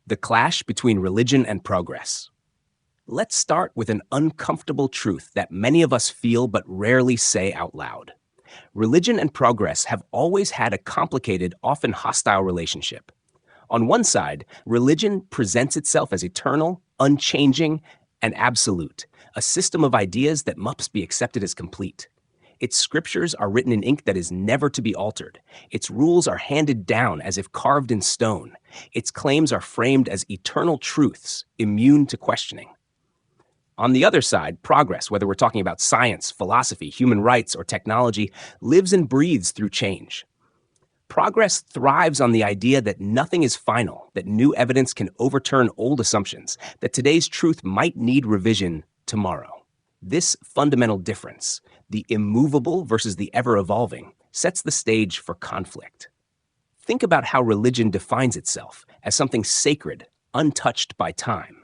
The clash between religion and progress. Let's start with an uncomfortable truth that many of us feel but rarely say out loud. Religion and progress have always had a complicated, often hostile relationship. On one side, religion presents itself as eternal, unchanging, and absolute, a system of ideas that must be accepted as complete. Its scriptures are written in ink that is never to be altered. Its rules are handed down as if carved in stone. Its claims are framed as eternal truths, immune to questioning. On the other side, progress, whether we're talking about science, philosophy, human rights, or technology, lives and breathes through change. Progress thrives on the idea that nothing is final, that new evidence can overturn old assumptions, that today's truth might need revision tomorrow. This fundamental difference, the immovable versus the ever-evolving, sets the stage for conflict. Think about how religion defines itself as something sacred, untouched by time.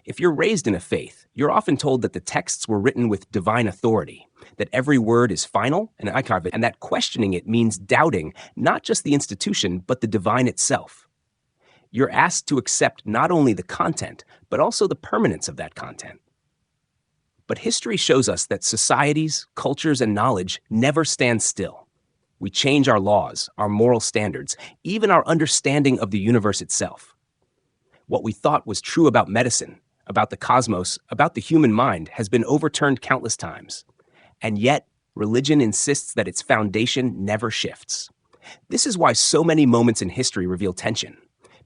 If you're raised in a faith, you're often told that the texts were written with divine authority, that every word is final and and that questioning it means doubting not just the institution, but the divine itself. You're asked to accept not only the content, but also the permanence of that content. But history shows us that societies, cultures, and knowledge never stand still. We change our laws, our moral standards, even our understanding of the universe itself. What we thought was true about medicine, about the cosmos, about the human mind has been overturned countless times. And yet, religion insists that its foundation never shifts. This is why so many moments in history reveal tension,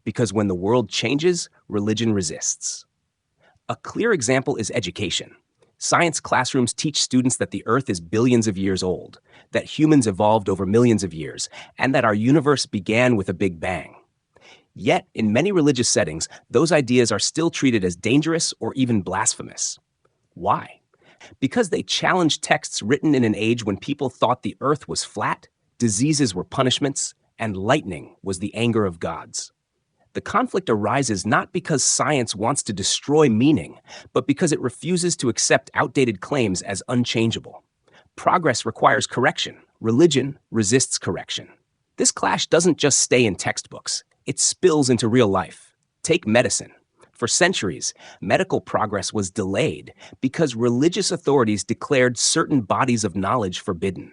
because when the world changes, religion resists. A clear example is education. Science classrooms teach students that the Earth is billions of years old, that humans evolved over millions of years, and that our universe began with a Big Bang. Yet, in many religious settings, those ideas are still treated as dangerous or even blasphemous. Why? Because they challenge texts written in an age when people thought the Earth was flat, diseases were punishments, and lightning was the anger of gods. The conflict arises not because science wants to destroy meaning, but because it refuses to accept outdated claims as unchangeable. Progress requires correction. Religion resists correction. This clash doesn't just stay in textbooks. It spills into real life. Take medicine. For centuries, medical progress was delayed because religious authorities declared certain bodies of knowledge forbidden.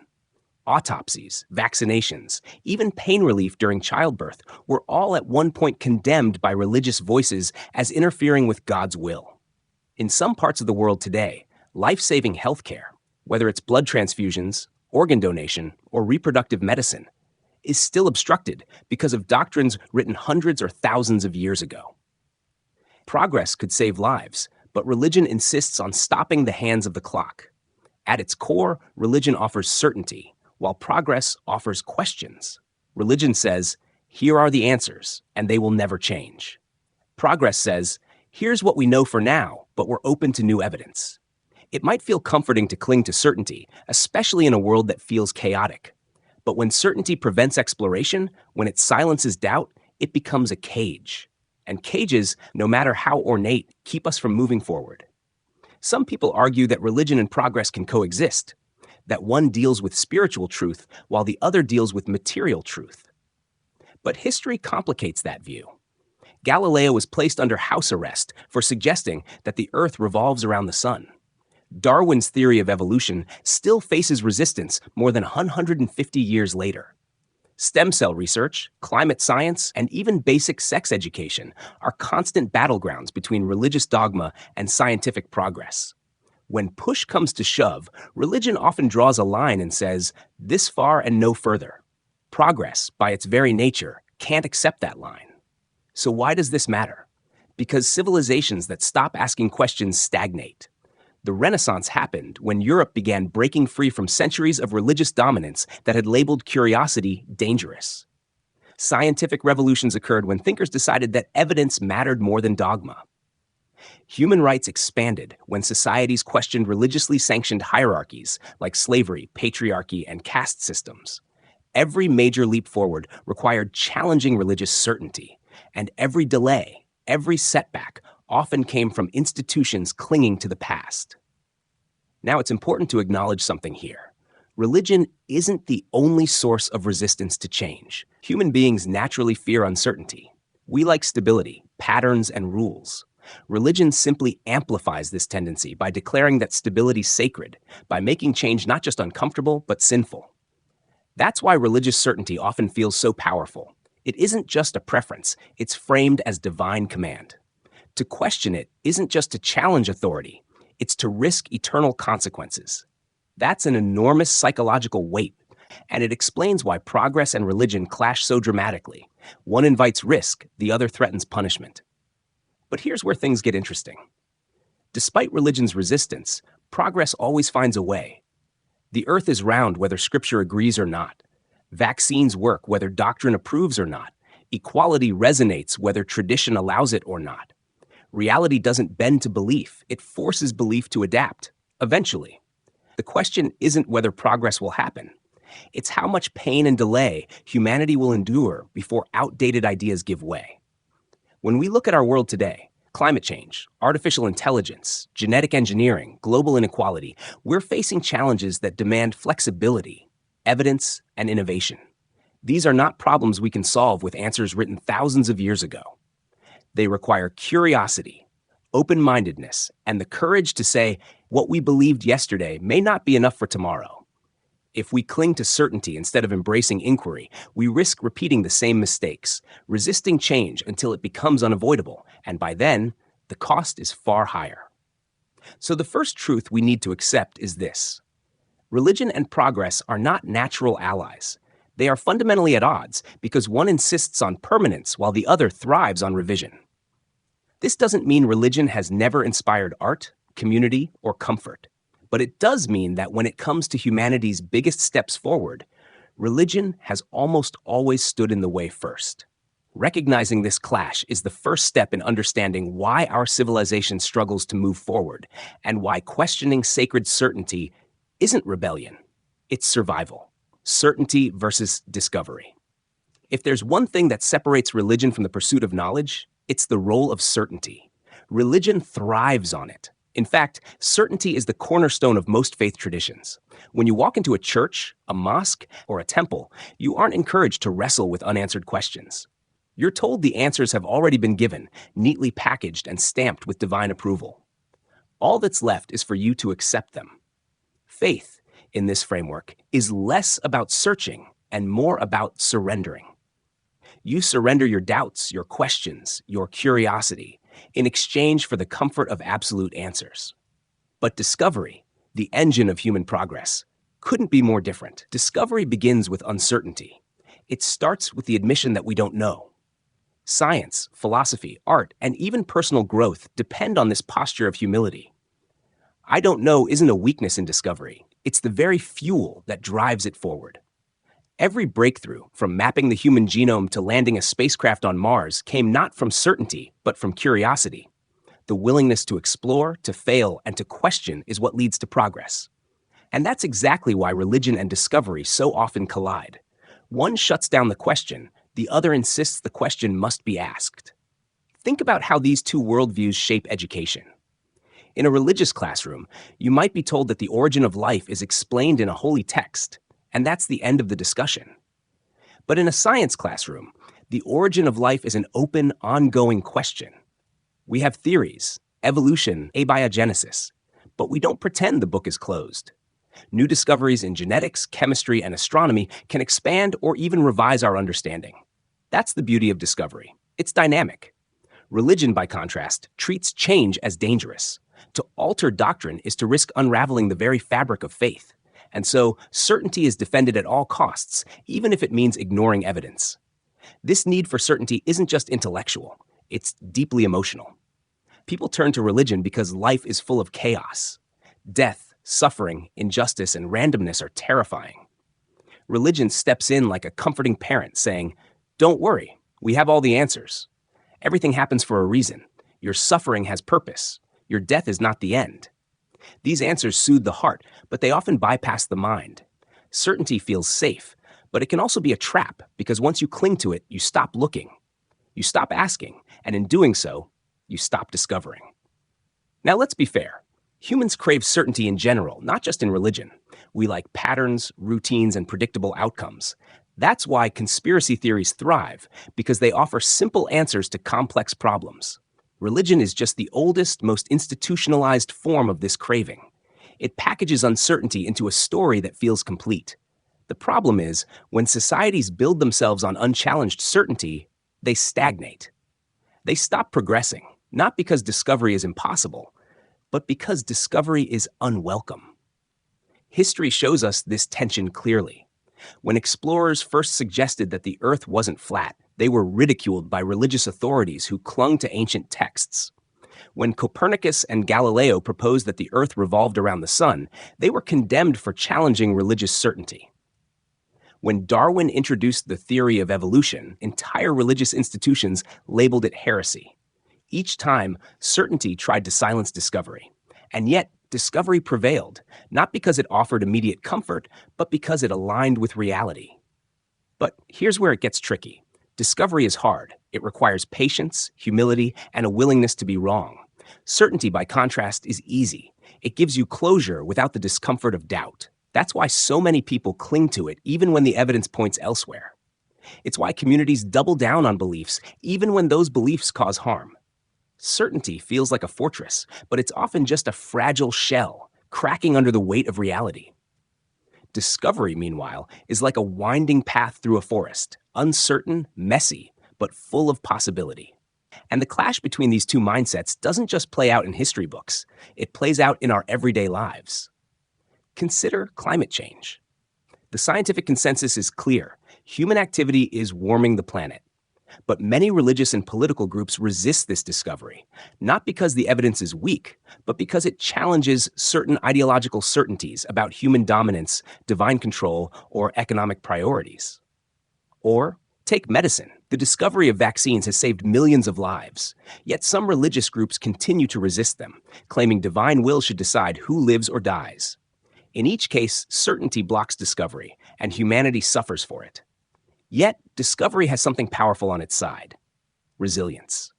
Autopsies, vaccinations, even pain relief during childbirth were all at one point condemned by religious voices as interfering with God's will. In some parts of the world today, life-saving healthcare, whether it's blood transfusions, organ donation, or reproductive medicine, is still obstructed because of doctrines written hundreds or thousands of years ago. Progress could save lives, but religion insists on stopping the hands of the clock. At its core, religion offers certainty, while progress offers questions. Religion says, here are the answers, and they will never change. Progress says, here's what we know for now, but we're open to new evidence. It might feel comforting to cling to certainty, especially in a world that feels chaotic. But when certainty prevents exploration, when it silences doubt, it becomes a cage. And cages, no matter how ornate, keep us from moving forward. Some people argue that religion and progress can coexist, that one deals with spiritual truth while the other deals with material truth. But history complicates that view. Galileo was placed under house arrest for suggesting that the Earth revolves around the sun. Darwin's theory of evolution still faces resistance more than 150 years later. Stem cell research, climate science, and even basic sex education are constant battlegrounds between religious dogma and scientific progress. When push comes to shove, religion often draws a line and says, this far and no further. Progress, by its very nature, can't accept that line. So why does this matter? Because civilizations that stop asking questions stagnate. The Renaissance happened when Europe began breaking free from centuries of religious dominance that had labeled curiosity dangerous. Scientific revolutions occurred when thinkers decided that evidence mattered more than dogma. Human rights expanded when societies questioned religiously sanctioned hierarchies like slavery, patriarchy, and caste systems. Every major leap forward required challenging religious certainty, and every delay, every setback, often came from institutions clinging to the past. Now, it's important to acknowledge something here. Religion isn't the only source of resistance to change. Human beings naturally fear uncertainty. We like stability, patterns, and rules. Religion simply amplifies this tendency by declaring that stability is sacred, by making change not just uncomfortable, but sinful. That's why religious certainty often feels so powerful. It isn't just a preference, it's framed as divine command. To question it isn't just to challenge authority, it's to risk eternal consequences. That's an enormous psychological weight, and it explains why progress and religion clash so dramatically. One invites risk, the other threatens punishment. But here's where things get interesting. Despite religion's resistance, progress always finds a way. The earth is round whether scripture agrees or not. Vaccines work whether doctrine approves or not. Equality resonates whether tradition allows it or not. Reality doesn't bend to belief, it forces belief to adapt, eventually. The question isn't whether progress will happen. It's how much pain and delay humanity will endure before outdated ideas give way. When we look at our world today, climate change, artificial intelligence, genetic engineering, global inequality, we're facing challenges that demand flexibility, evidence, and innovation. These are not problems we can solve with answers written thousands of years ago. They require curiosity, open-mindedness, and the courage to say what we believed yesterday may not be enough for tomorrow. If we cling to certainty instead of embracing inquiry, we risk repeating the same mistakes, resisting change until it becomes unavoidable, and by then, the cost is far higher. So the first truth we need to accept is this. Religion and progress are not natural allies. They are fundamentally at odds because one insists on permanence while the other thrives on revision. This doesn't mean religion has never inspired art, community, or comfort. But it does mean that when it comes to humanity's biggest steps forward, religion has almost always stood in the way first. Recognizing this clash is the first step in understanding why our civilization struggles to move forward and why questioning sacred certainty isn't rebellion, it's survival. Certainty versus discovery. If there's one thing that separates religion from the pursuit of knowledge, it's the role of certainty. Religion thrives on it. In fact, certainty is the cornerstone of most faith traditions. When you walk into a church, a mosque, or a temple, you aren't encouraged to wrestle with unanswered questions. You're told the answers have already been given, neatly packaged and stamped with divine approval. All that's left is for you to accept them. Faith, in this framework, is less about searching and more about surrendering. You surrender your doubts, your questions, your curiosity, in exchange for the comfort of absolute answers. But discovery, the engine of human progress, couldn't be more different. Discovery begins with uncertainty. It starts with the admission that we don't know. Science, philosophy, art, and even personal growth depend on this posture of humility. I don't know isn't a weakness in discovery. It's the very fuel that drives it forward. Every breakthrough, from mapping the human genome to landing a spacecraft on Mars, came not from certainty, but from curiosity. The willingness to explore, to fail, and to question is what leads to progress. And that's exactly why religion and discovery so often collide. One shuts down the question, the other insists the question must be asked. Think about how these two worldviews shape education. In a religious classroom, you might be told that the origin of life is explained in a holy text, and that's the end of the discussion. But in a science classroom, the origin of life is an open, ongoing question. We have theories, evolution, abiogenesis, but we don't pretend the book is closed. New discoveries in genetics, chemistry, and astronomy can expand or even revise our understanding. That's the beauty of discovery. It's dynamic. Religion, by contrast, treats change as dangerous. To alter doctrine is to risk unraveling the very fabric of faith. And so, certainty is defended at all costs, even if it means ignoring evidence. This need for certainty isn't just intellectual, it's deeply emotional. People turn to religion because life is full of chaos. Death, suffering, injustice, and randomness are terrifying. Religion steps in like a comforting parent saying, "Don't worry, we have all the answers. Everything happens for a reason. Your suffering has purpose. Your death is not the end." These answers soothe the heart, but they often bypass the mind. Certainty feels safe, but it can also be a trap because once you cling to it, you stop looking. You stop asking, and in doing so, you stop discovering. Now let's be fair. Humans crave certainty in general, not just in religion. We like patterns, routines, and predictable outcomes. That's why conspiracy theories thrive, because they offer simple answers to complex problems. Religion is just the oldest, most institutionalized form of this craving. It packages uncertainty into a story that feels complete. The problem is, when societies build themselves on unchallenged certainty, they stagnate. They stop progressing, not because discovery is impossible, but because discovery is unwelcome. History shows us this tension clearly. When explorers first suggested that the Earth wasn't flat, they were ridiculed by religious authorities who clung to ancient texts. When Copernicus and Galileo proposed that the Earth revolved around the sun, they were condemned for challenging religious certainty. When Darwin introduced the theory of evolution, entire religious institutions labeled it heresy. Each time, certainty tried to silence discovery. And yet, discovery prevailed, not because it offered immediate comfort, but because it aligned with reality. But here's where it gets tricky. Discovery is hard. It requires patience, humility, and a willingness to be wrong. Certainty, by contrast, is easy. It gives you closure without the discomfort of doubt. That's why so many people cling to it, even when the evidence points elsewhere. It's why communities double down on beliefs, even when those beliefs cause harm. Certainty feels like a fortress, but it's often just a fragile shell, cracking under the weight of reality. Discovery, meanwhile, is like a winding path through a forest, uncertain, messy, but full of possibility. And the clash between these two mindsets doesn't just play out in history books, it plays out in our everyday lives. Consider climate change. The scientific consensus is clear. Human activity is warming the planet. But many religious and political groups resist this discovery, not because the evidence is weak, but because it challenges certain ideological certainties about human dominance, divine control, or economic priorities. Or take medicine. The discovery of vaccines has saved millions of lives. Yet some religious groups continue to resist them, claiming divine will should decide who lives or dies. In each case, certainty blocks discovery, and humanity suffers for it. Yet, discovery has something powerful on its side: resilience.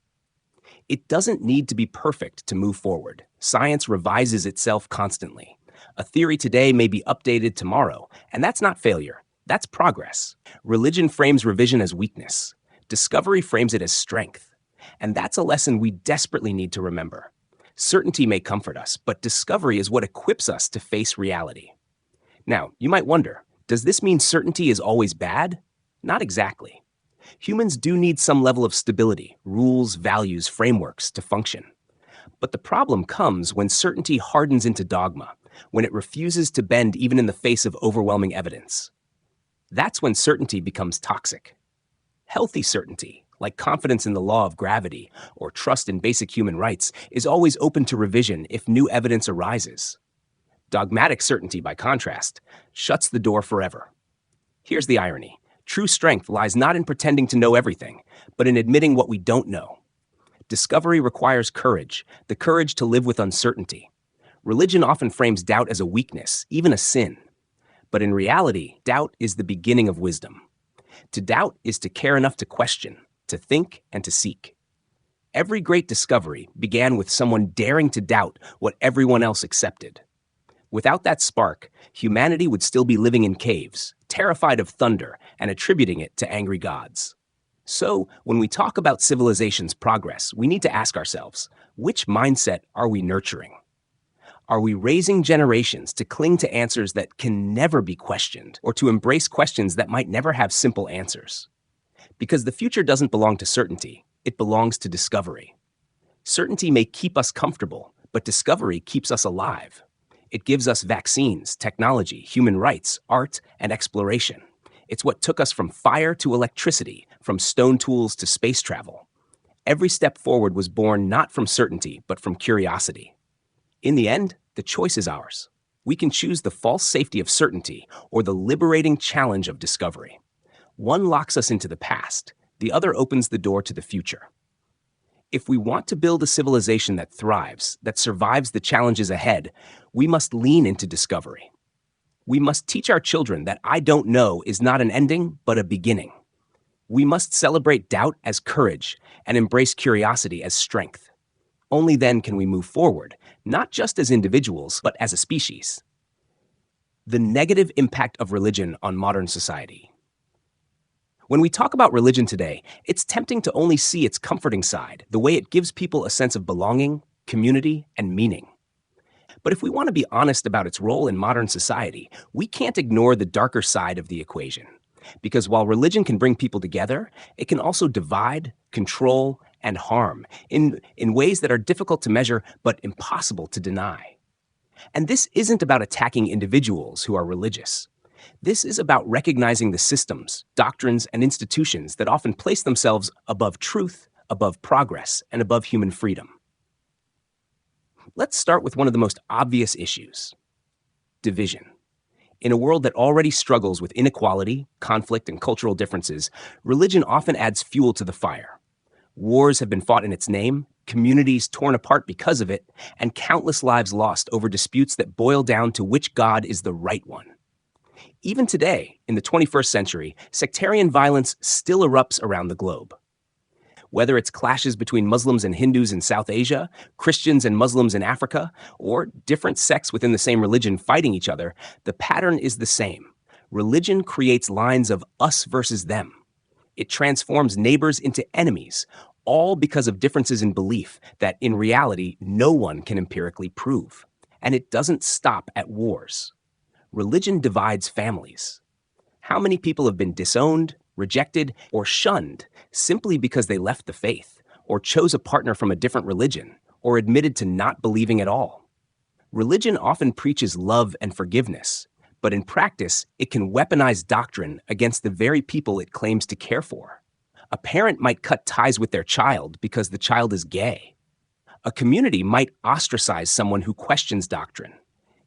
It doesn't need to be perfect to move forward. Science revises itself constantly. A theory today may be updated tomorrow, and that's not failure, that's progress. Religion frames revision as weakness. Discovery frames it as strength. And that's a lesson we desperately need to remember. Certainty may comfort us, but discovery is what equips us to face reality. Now, you might wonder, does this mean certainty is always bad? Not exactly. Humans do need some level of stability, rules, values, frameworks to function. But the problem comes when certainty hardens into dogma, when it refuses to bend even in the face of overwhelming evidence. That's when certainty becomes toxic. Healthy certainty, like confidence in the law of gravity or trust in basic human rights, is always open to revision if new evidence arises. Dogmatic certainty, by contrast, shuts the door forever. Here's the irony. True strength lies not in pretending to know everything, but in admitting what we don't know. Discovery requires courage, the courage to live with uncertainty. Religion often frames doubt as a weakness, even a sin. But in reality, doubt is the beginning of wisdom. To doubt is to care enough to question, to think, and to seek. Every great discovery began with someone daring to doubt what everyone else accepted. Without that spark, humanity would still be living in caves, terrified of thunder and attributing it to angry gods. So, when we talk about civilization's progress, we need to ask ourselves, which mindset are we nurturing? Are we raising generations to cling to answers that can never be questioned, or to embrace questions that might never have simple answers? Because the future doesn't belong to certainty, it belongs to discovery. Certainty may keep us comfortable, but discovery keeps us alive. It gives us vaccines, technology, human rights, art, and exploration. It's what took us from fire to electricity, from stone tools to space travel. Every step forward was born not from certainty, but from curiosity. In the end, the choice is ours. We can choose the false safety of certainty or the liberating challenge of discovery. One locks us into the past, the other opens the door to the future. If we want to build a civilization that thrives, that survives the challenges ahead, we must lean into discovery. We must teach our children that I don't know is not an ending, but a beginning. We must celebrate doubt as courage and embrace curiosity as strength. Only then can we move forward, not just as individuals, but as a species. The negative impact of religion on modern society. When we talk about religion today, it's tempting to only see its comforting side, the way it gives people a sense of belonging, community, and meaning. But if we want to be honest about its role in modern society, we can't ignore the darker side of the equation. Because while religion can bring people together, it can also divide, control, and harm in ways that are difficult to measure but impossible to deny. And this isn't about attacking individuals who are religious. This is about recognizing the systems, doctrines, and institutions that often place themselves above truth, above progress, and above human freedom. Let's start with one of the most obvious issues: division. In a world that already struggles with inequality, conflict, and cultural differences, religion often adds fuel to the fire. Wars have been fought in its name, communities torn apart because of it, and countless lives lost over disputes that boil down to which God is the right one. Even today, in the 21st century, sectarian violence still erupts around the globe. Whether it's clashes between Muslims and Hindus in South Asia, Christians and Muslims in Africa, or different sects within the same religion fighting each other, the pattern is the same. Religion creates lines of us versus them. It transforms neighbors into enemies, all because of differences in belief that, in reality, no one can empirically prove. And it doesn't stop at wars. Religion divides families. How many people have been disowned, rejected, or shunned simply because they left the faith, or chose a partner from a different religion, or admitted to not believing at all? Religion often preaches love and forgiveness, but in practice, it can weaponize doctrine against the very people it claims to care for. A parent might cut ties with their child because the child is gay. A community might ostracize someone who questions doctrine.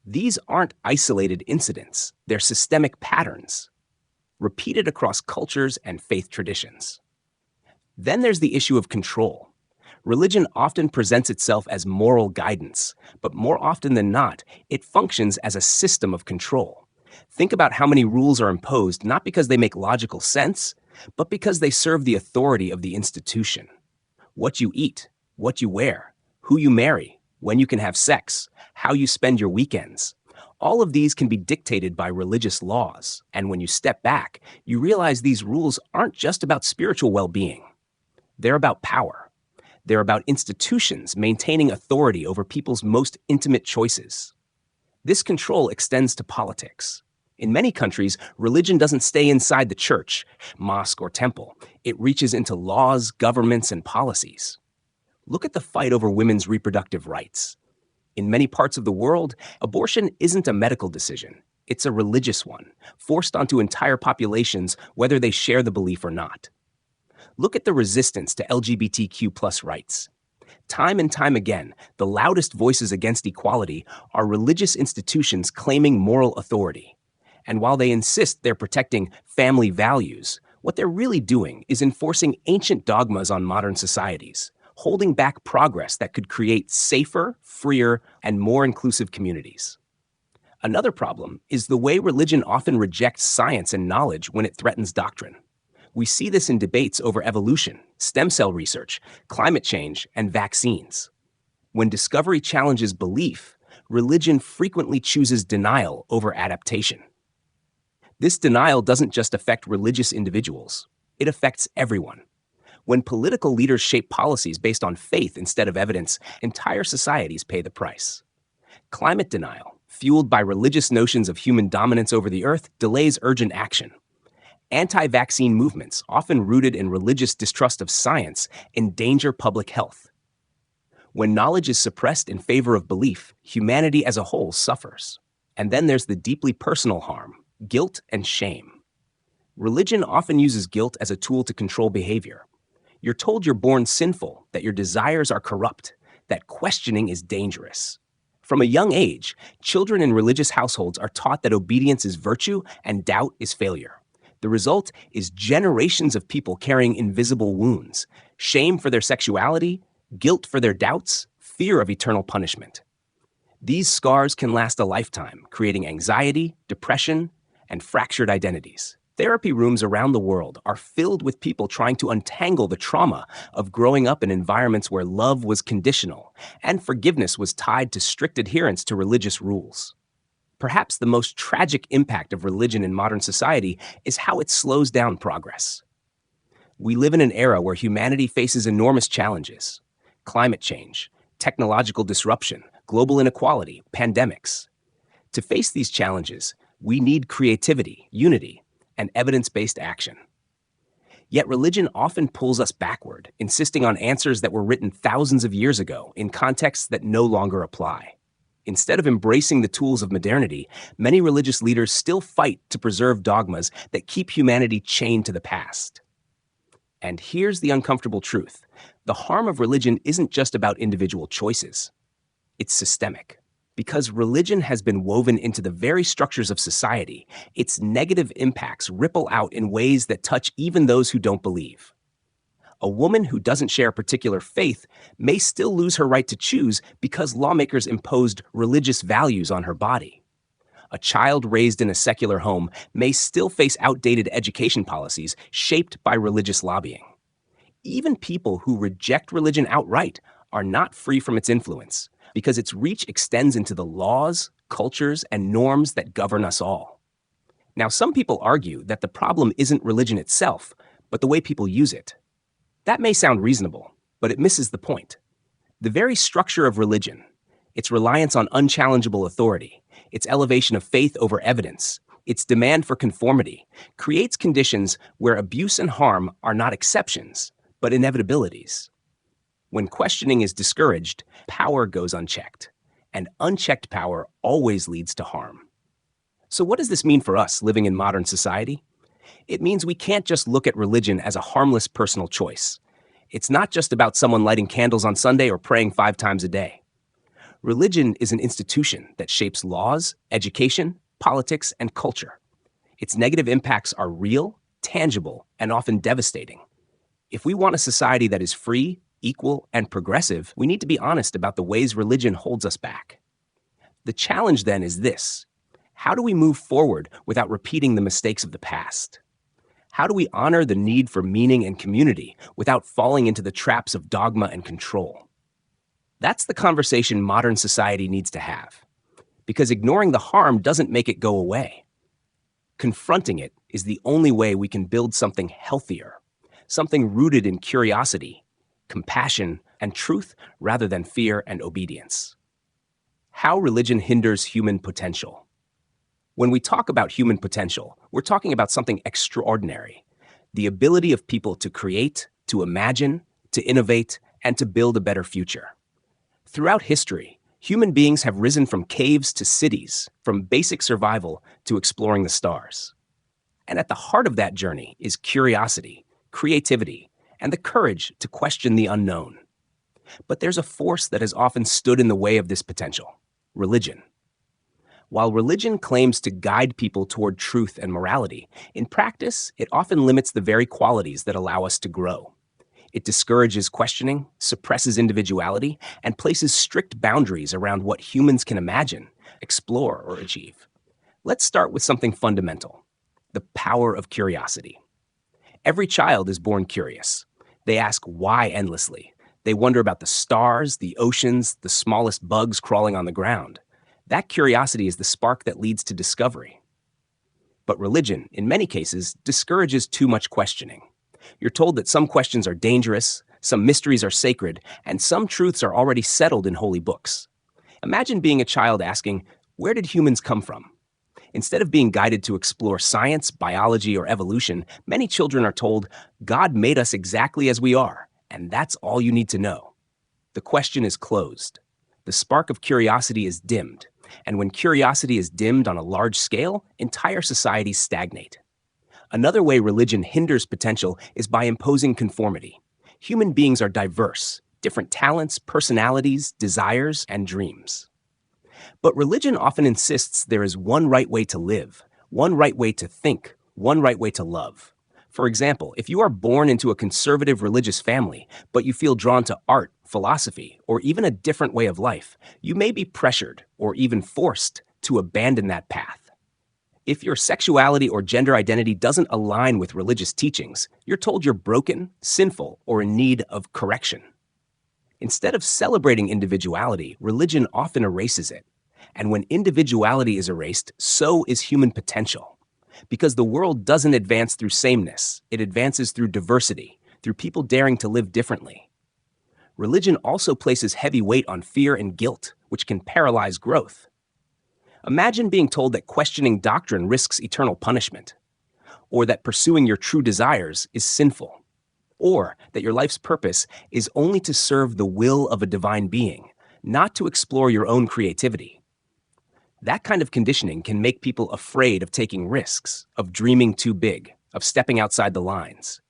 These aren't isolated incidents, they're systemic patterns, repeated across cultures and faith traditions. Then there's the issue of control. Religion often presents itself as moral guidance, but more often than not, it functions as a system of control. Think about how many rules are imposed not because they make logical sense, but because they serve the authority of the institution. What you eat, what you wear, who you marry, when you can have sex, how you spend your weekends. All of these can be dictated by religious laws, and when you step back, you realize these rules aren't just about spiritual well-being. They're about power. They're about institutions maintaining authority over people's most intimate choices. This control extends to politics. In many countries, religion doesn't stay inside the church, mosque, or temple. It reaches into laws, governments, and policies. Look at the fight over women's reproductive rights. In many parts of the world, abortion isn't a medical decision. It's a religious one, forced onto entire populations whether they share the belief or not. Look at the resistance to LGBTQ+ rights. Time and time again, the loudest voices against equality are religious institutions claiming moral authority. And while they insist they're protecting family values, what they're really doing is enforcing ancient dogmas on modern societies, holding back progress that could create safer, freer, and more inclusive communities. Another problem is the way religion often rejects science and knowledge when it threatens doctrine. We see this in debates over evolution, stem cell research, climate change, and vaccines. When discovery challenges belief, religion frequently chooses denial over adaptation. This denial doesn't just affect religious individuals, it affects everyone. When political leaders shape policies based on faith instead of evidence, entire societies pay the price. Climate denial, fueled by religious notions of human dominance over the earth, delays urgent action. Anti-vaccine movements, often rooted in religious distrust of science, endanger public health. When knowledge is suppressed in favor of belief, humanity as a whole suffers. And then there's the deeply personal harm, guilt and shame. Religion often uses guilt as a tool to control behavior. You're told you're born sinful, that your desires are corrupt, that questioning is dangerous. From a young age, children in religious households are taught that obedience is virtue and doubt is failure. The result is generations of people carrying invisible wounds, shame for their sexuality, guilt for their doubts, fear of eternal punishment. These scars can last a lifetime, creating anxiety, depression, and fractured identities. Therapy rooms around the world are filled with people trying to untangle the trauma of growing up in environments where love was conditional and forgiveness was tied to strict adherence to religious rules. Perhaps the most tragic impact of religion in modern society is how it slows down progress. We live in an era where humanity faces enormous challenges: climate change, technological disruption, global inequality, pandemics. To face these challenges, we need creativity, unity, and evidence-based action. Yet religion often pulls us backward, insisting on answers that were written thousands of years ago in contexts that no longer apply. Instead of embracing the tools of modernity, many religious leaders still fight to preserve dogmas that keep humanity chained to the past. And here's the uncomfortable truth: the harm of religion isn't just about individual choices, it's systemic. Because religion has been woven into the very structures of society, its negative impacts ripple out in ways that touch even those who don't believe. A woman who doesn't share a particular faith may still lose her right to choose because lawmakers imposed religious values on her body. A child raised in a secular home may still face outdated education policies shaped by religious lobbying. Even people who reject religion outright are not free from its influence, because its reach extends into the laws, cultures, and norms that govern us all. Now, some people argue that the problem isn't religion itself, but the way people use it. That may sound reasonable, but it misses the point. The very structure of religion, its reliance on unchallengeable authority, its elevation of faith over evidence, its demand for conformity, creates conditions where abuse and harm are not exceptions, but inevitabilities. When questioning is discouraged, power goes unchecked, and unchecked power always leads to harm. So what does this mean for us living in modern society? It means we can't just look at religion as a harmless personal choice. It's not just about someone lighting candles on Sunday or praying 5 times a day. Religion is an institution that shapes laws, education, politics, and culture. Its negative impacts are real, tangible, and often devastating. If we want a society that is free, equal, and progressive, we need to be honest about the ways religion holds us back. The challenge then is this: how do we move forward without repeating the mistakes of the past? How do we honor the need for meaning and community without falling into the traps of dogma and control? That's the conversation modern society needs to have, because ignoring the harm doesn't make it go away. Confronting it is the only way we can build something healthier, something rooted in curiosity, compassion, and truth rather than fear and obedience. How religion hinders human potential. When we talk about human potential, we're talking about something extraordinary: the ability of people to create, to imagine, to innovate, and to build a better future. Throughout history, human beings have risen from caves to cities, from basic survival to exploring the stars. And at the heart of that journey is curiosity, creativity, and the courage to question the unknown. But there's a force that has often stood in the way of this potential: religion. While religion claims to guide people toward truth and morality, in practice, it often limits the very qualities that allow us to grow. It discourages questioning, suppresses individuality, and places strict boundaries around what humans can imagine, explore, or achieve. Let's start with something fundamental: the power of curiosity. Every child is born curious. They ask why endlessly. They wonder about the stars, the oceans, the smallest bugs crawling on the ground. That curiosity is the spark that leads to discovery. But religion, in many cases, discourages too much questioning. You're told that some questions are dangerous, some mysteries are sacred, and some truths are already settled in holy books. Imagine being a child asking, "Where did humans come from?" Instead of being guided to explore science, biology, or evolution, many children are told, "God made us exactly as we are, and that's all you need to know." The question is closed. The spark of curiosity is dimmed, and when curiosity is dimmed on a large scale, entire societies stagnate. Another way religion hinders potential is by imposing conformity. Human beings are diverse, different talents, personalities, desires, and dreams. But religion often insists there is one right way to live, one right way to think, one right way to love. For example, if you are born into a conservative religious family, but you feel drawn to art, philosophy, or even a different way of life, you may be pressured or even forced to abandon that path. If your sexuality or gender identity doesn't align with religious teachings, you're told you're broken, sinful, or in need of correction. Instead of celebrating individuality, religion often erases it. And when individuality is erased, so is human potential. Because the world doesn't advance through sameness, it advances through diversity, through people daring to live differently. Religion also places heavy weight on fear and guilt, which can paralyze growth. Imagine being told that questioning doctrine risks eternal punishment, or that pursuing your true desires is sinful, or that your life's purpose is only to serve the will of a divine being, not to explore your own creativity. That kind of conditioning can make people afraid of taking risks, of dreaming too big, of stepping outside the lines.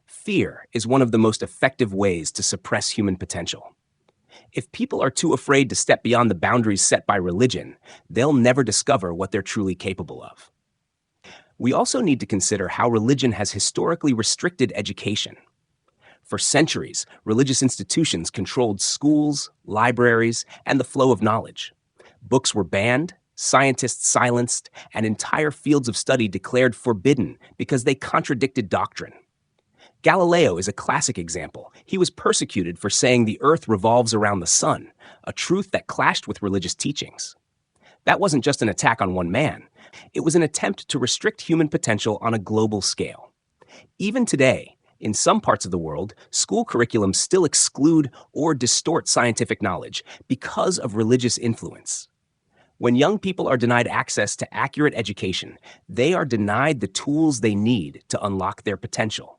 Fear is one of the most effective ways to suppress human potential. If people are too afraid to step beyond the boundaries set by religion, they'll never discover what they're truly capable of. We also need to consider how religion has historically restricted education. For centuries, religious institutions controlled schools, libraries, and the flow of knowledge. Books were banned, scientists silenced, and entire fields of study declared forbidden because they contradicted doctrine. Galileo is a classic example. He was persecuted for saying the earth revolves around the sun, a truth that clashed with religious teachings. That wasn't just an attack on one man. It was an attempt to restrict human potential on a global scale. Even today, in some parts of the world, school curriculums still exclude or distort scientific knowledge because of religious influence. When young people are denied access to accurate education, they are denied the tools they need to unlock their potential.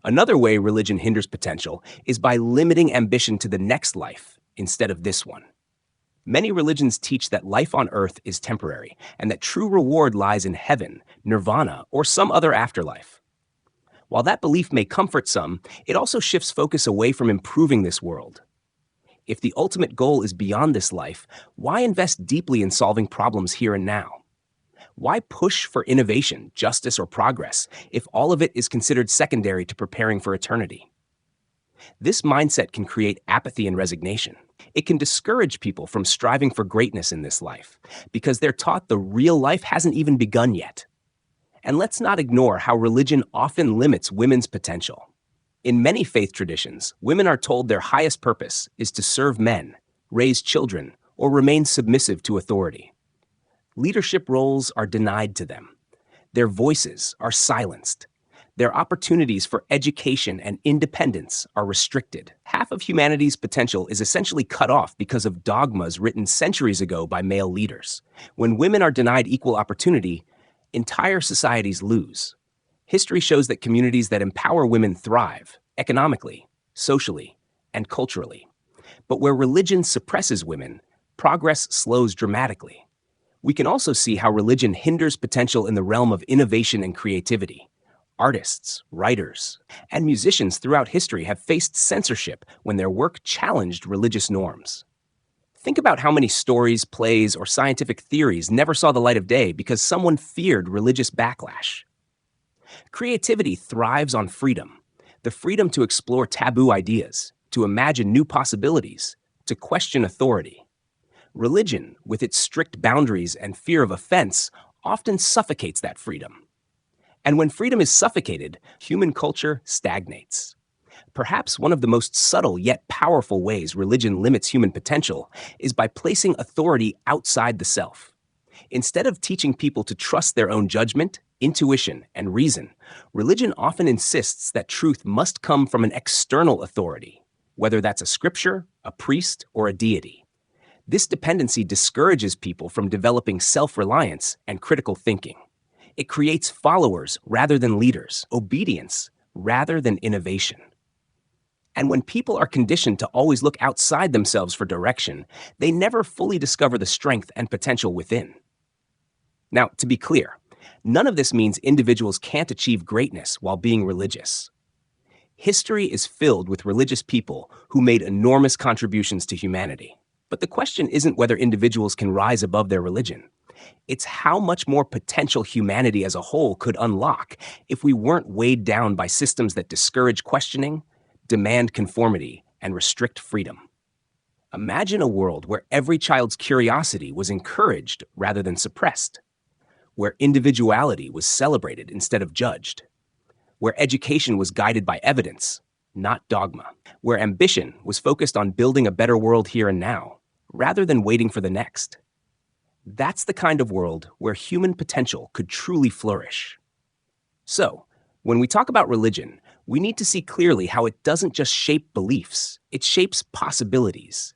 Another way religion hinders potential is by limiting ambition to the next life instead of this one. Many religions teach that life on earth is temporary and that true reward lies in heaven, nirvana, or some other afterlife. While that belief may comfort some, it also shifts focus away from improving this world. If the ultimate goal is beyond this life, why invest deeply in solving problems here and now? Why push for innovation, justice, or progress if all of it is considered secondary to preparing for eternity? This mindset can create apathy and resignation. It can discourage people from striving for greatness in this life because they're taught the real life hasn't even begun yet. And let's not ignore how religion often limits women's potential. In many faith traditions, women are told their highest purpose is to serve men, raise children, or remain submissive to authority. Leadership roles are denied to them. Their voices are silenced. Their opportunities for education and independence are restricted. Half of humanity's potential is essentially cut off because of dogmas written centuries ago by male leaders. When women are denied equal opportunity, entire societies lose. History shows that communities that empower women thrive economically, socially, and culturally. But where religion suppresses women, progress slows dramatically. We can also see how religion hinders potential in the realm of innovation and creativity. Artists, writers, and musicians throughout history have faced censorship when their work challenged religious norms. Think about how many stories, plays, or scientific theories never saw the light of day because someone feared religious backlash. Creativity thrives on freedom, the freedom to explore taboo ideas, to imagine new possibilities, to question authority. Religion, with its strict boundaries and fear of offense, often suffocates that freedom. And when freedom is suffocated, human culture stagnates. Perhaps one of the most subtle yet powerful ways religion limits human potential is by placing authority outside the self. Instead of teaching people to trust their own judgment, intuition, and reason, religion often insists that truth must come from an external authority, whether that's a scripture, a priest, or a deity. This dependency discourages people from developing self-reliance and critical thinking. It creates followers rather than leaders, obedience rather than innovation. And when people are conditioned to always look outside themselves for direction, they never fully discover the strength and potential within. Now, to be clear, none of this means individuals can't achieve greatness while being religious. History is filled with religious people who made enormous contributions to humanity. But the question isn't whether individuals can rise above their religion. It's how much more potential humanity as a whole could unlock if we weren't weighed down by systems that discourage questioning, demand conformity, and restrict freedom. Imagine a world where every child's curiosity was encouraged rather than suppressed, where individuality was celebrated instead of judged, where education was guided by evidence, not dogma, where ambition was focused on building a better world here and now, rather than waiting for the next. That's the kind of world where human potential could truly flourish. So, when we talk about religion, we need to see clearly how it doesn't just shape beliefs, it shapes possibilities.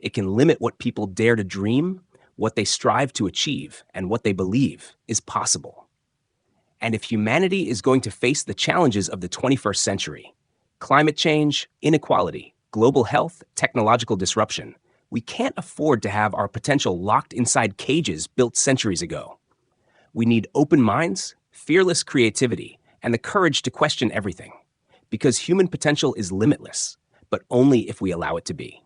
It can limit what people dare to dream, what they strive to achieve, and what they believe is possible. And if humanity is going to face the challenges of the 21st century, climate change, inequality, global health, technological disruption, we can't afford to have our potential locked inside cages built centuries ago. We need open minds, fearless creativity, and the courage to question everything. Because human potential is limitless, but only if we allow it to be.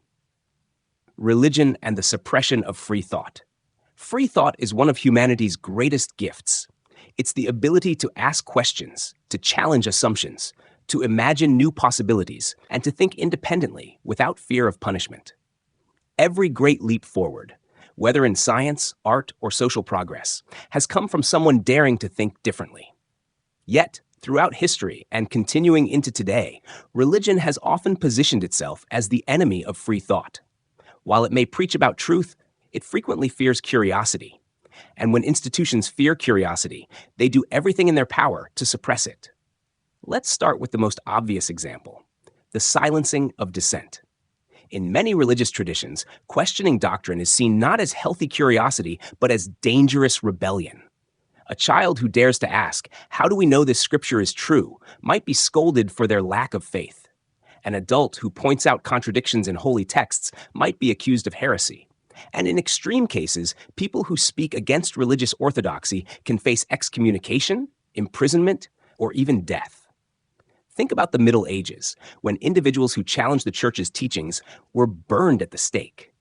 Religion and the suppression of free thought. Free thought is one of humanity's greatest gifts. It's the ability to ask questions, to challenge assumptions, to imagine new possibilities, and to think independently without fear of punishment. Every great leap forward, whether in science, art, or social progress, has come from someone daring to think differently. Yet, throughout history and continuing into today, religion has often positioned itself as the enemy of free thought. While it may preach about truth, it frequently fears curiosity. And when institutions fear curiosity, they do everything in their power to suppress it. Let's start with the most obvious example, the silencing of dissent. In many religious traditions, questioning doctrine is seen not as healthy curiosity, but as dangerous rebellion. A child who dares to ask, "How do we know this scripture is true?" might be scolded for their lack of faith. An adult who points out contradictions in holy texts might be accused of heresy. And in extreme cases, people who speak against religious orthodoxy can face excommunication, imprisonment, or even death. Think about the Middle Ages, when individuals who challenged the church's teachings were burned at the stake.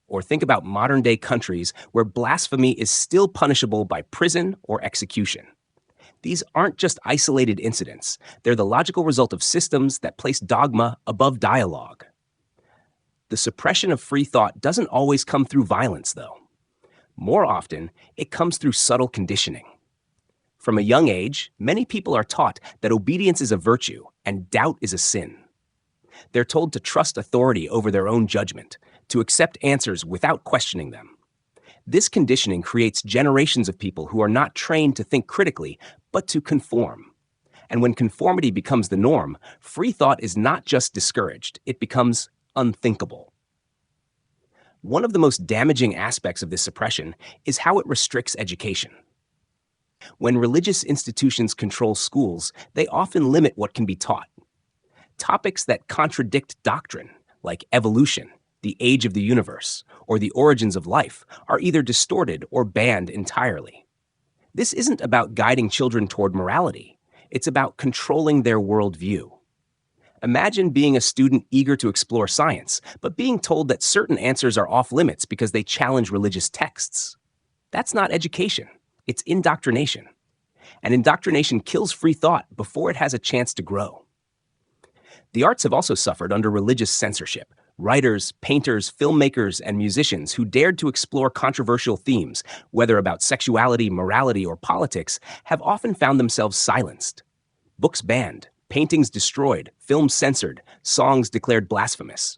Or think about modern-day countries where blasphemy is still punishable by prison or execution. These aren't just isolated incidents. They're the logical result of systems that place dogma above dialogue. The suppression of free thought doesn't always come through violence, though. More often, it comes through subtle conditioning. From a young age, many people are taught that obedience is a virtue and doubt is a sin. They're told to trust authority over their own judgment, to accept answers without questioning them. This conditioning creates generations of people who are not trained to think critically, but to conform. And when conformity becomes the norm, free thought is not just discouraged, it becomes unthinkable. One of the most damaging aspects of this suppression is how it restricts education. When religious institutions control schools, they often limit what can be taught. Topics that contradict doctrine, like evolution, the age of the universe, or the origins of life, are either distorted or banned entirely. This isn't about guiding children toward morality. It's about controlling their worldview. Imagine being a student eager to explore science, but being told that certain answers are off limits because they challenge religious texts. That's not education. It's indoctrination. And indoctrination kills free thought before it has a chance to grow. The arts have also suffered under religious censorship. Writers, painters, filmmakers, and musicians who dared to explore controversial themes, whether about sexuality, morality, or politics, have often found themselves silenced. Books banned, paintings destroyed, films censored, songs declared blasphemous.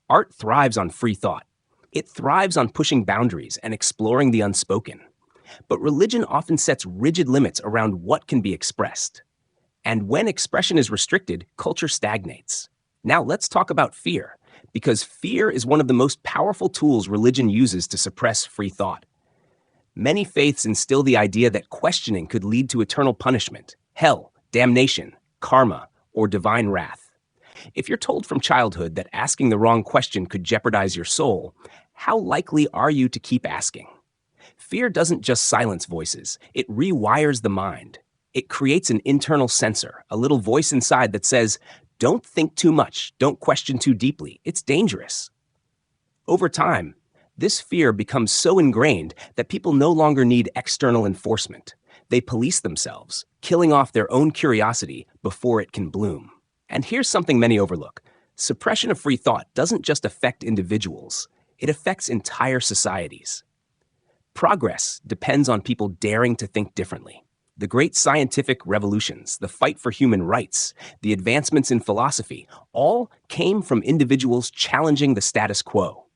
Art thrives on free thought. It thrives on pushing boundaries and exploring the unspoken. But religion often sets rigid limits around what can be expressed. And when expression is restricted, culture stagnates. Now let's talk about fear, because fear is one of the most powerful tools religion uses to suppress free thought. Many faiths instill the idea that questioning could lead to eternal punishment, hell, damnation, karma, or divine wrath. If you're told from childhood that asking the wrong question could jeopardize your soul, how likely are you to keep asking? Fear doesn't just silence voices, it rewires the mind. It creates an internal censor, a little voice inside that says, "Don't think too much, don't question too deeply, it's dangerous." Over time, this fear becomes so ingrained that people no longer need external enforcement. They police themselves, killing off their own curiosity before it can bloom. And here's something many overlook. Suppression of free thought doesn't just affect individuals, it affects entire societies. Progress depends on people daring to think differently. The great scientific revolutions, the fight for human rights, the advancements in philosophy, all came from individuals challenging the status quo.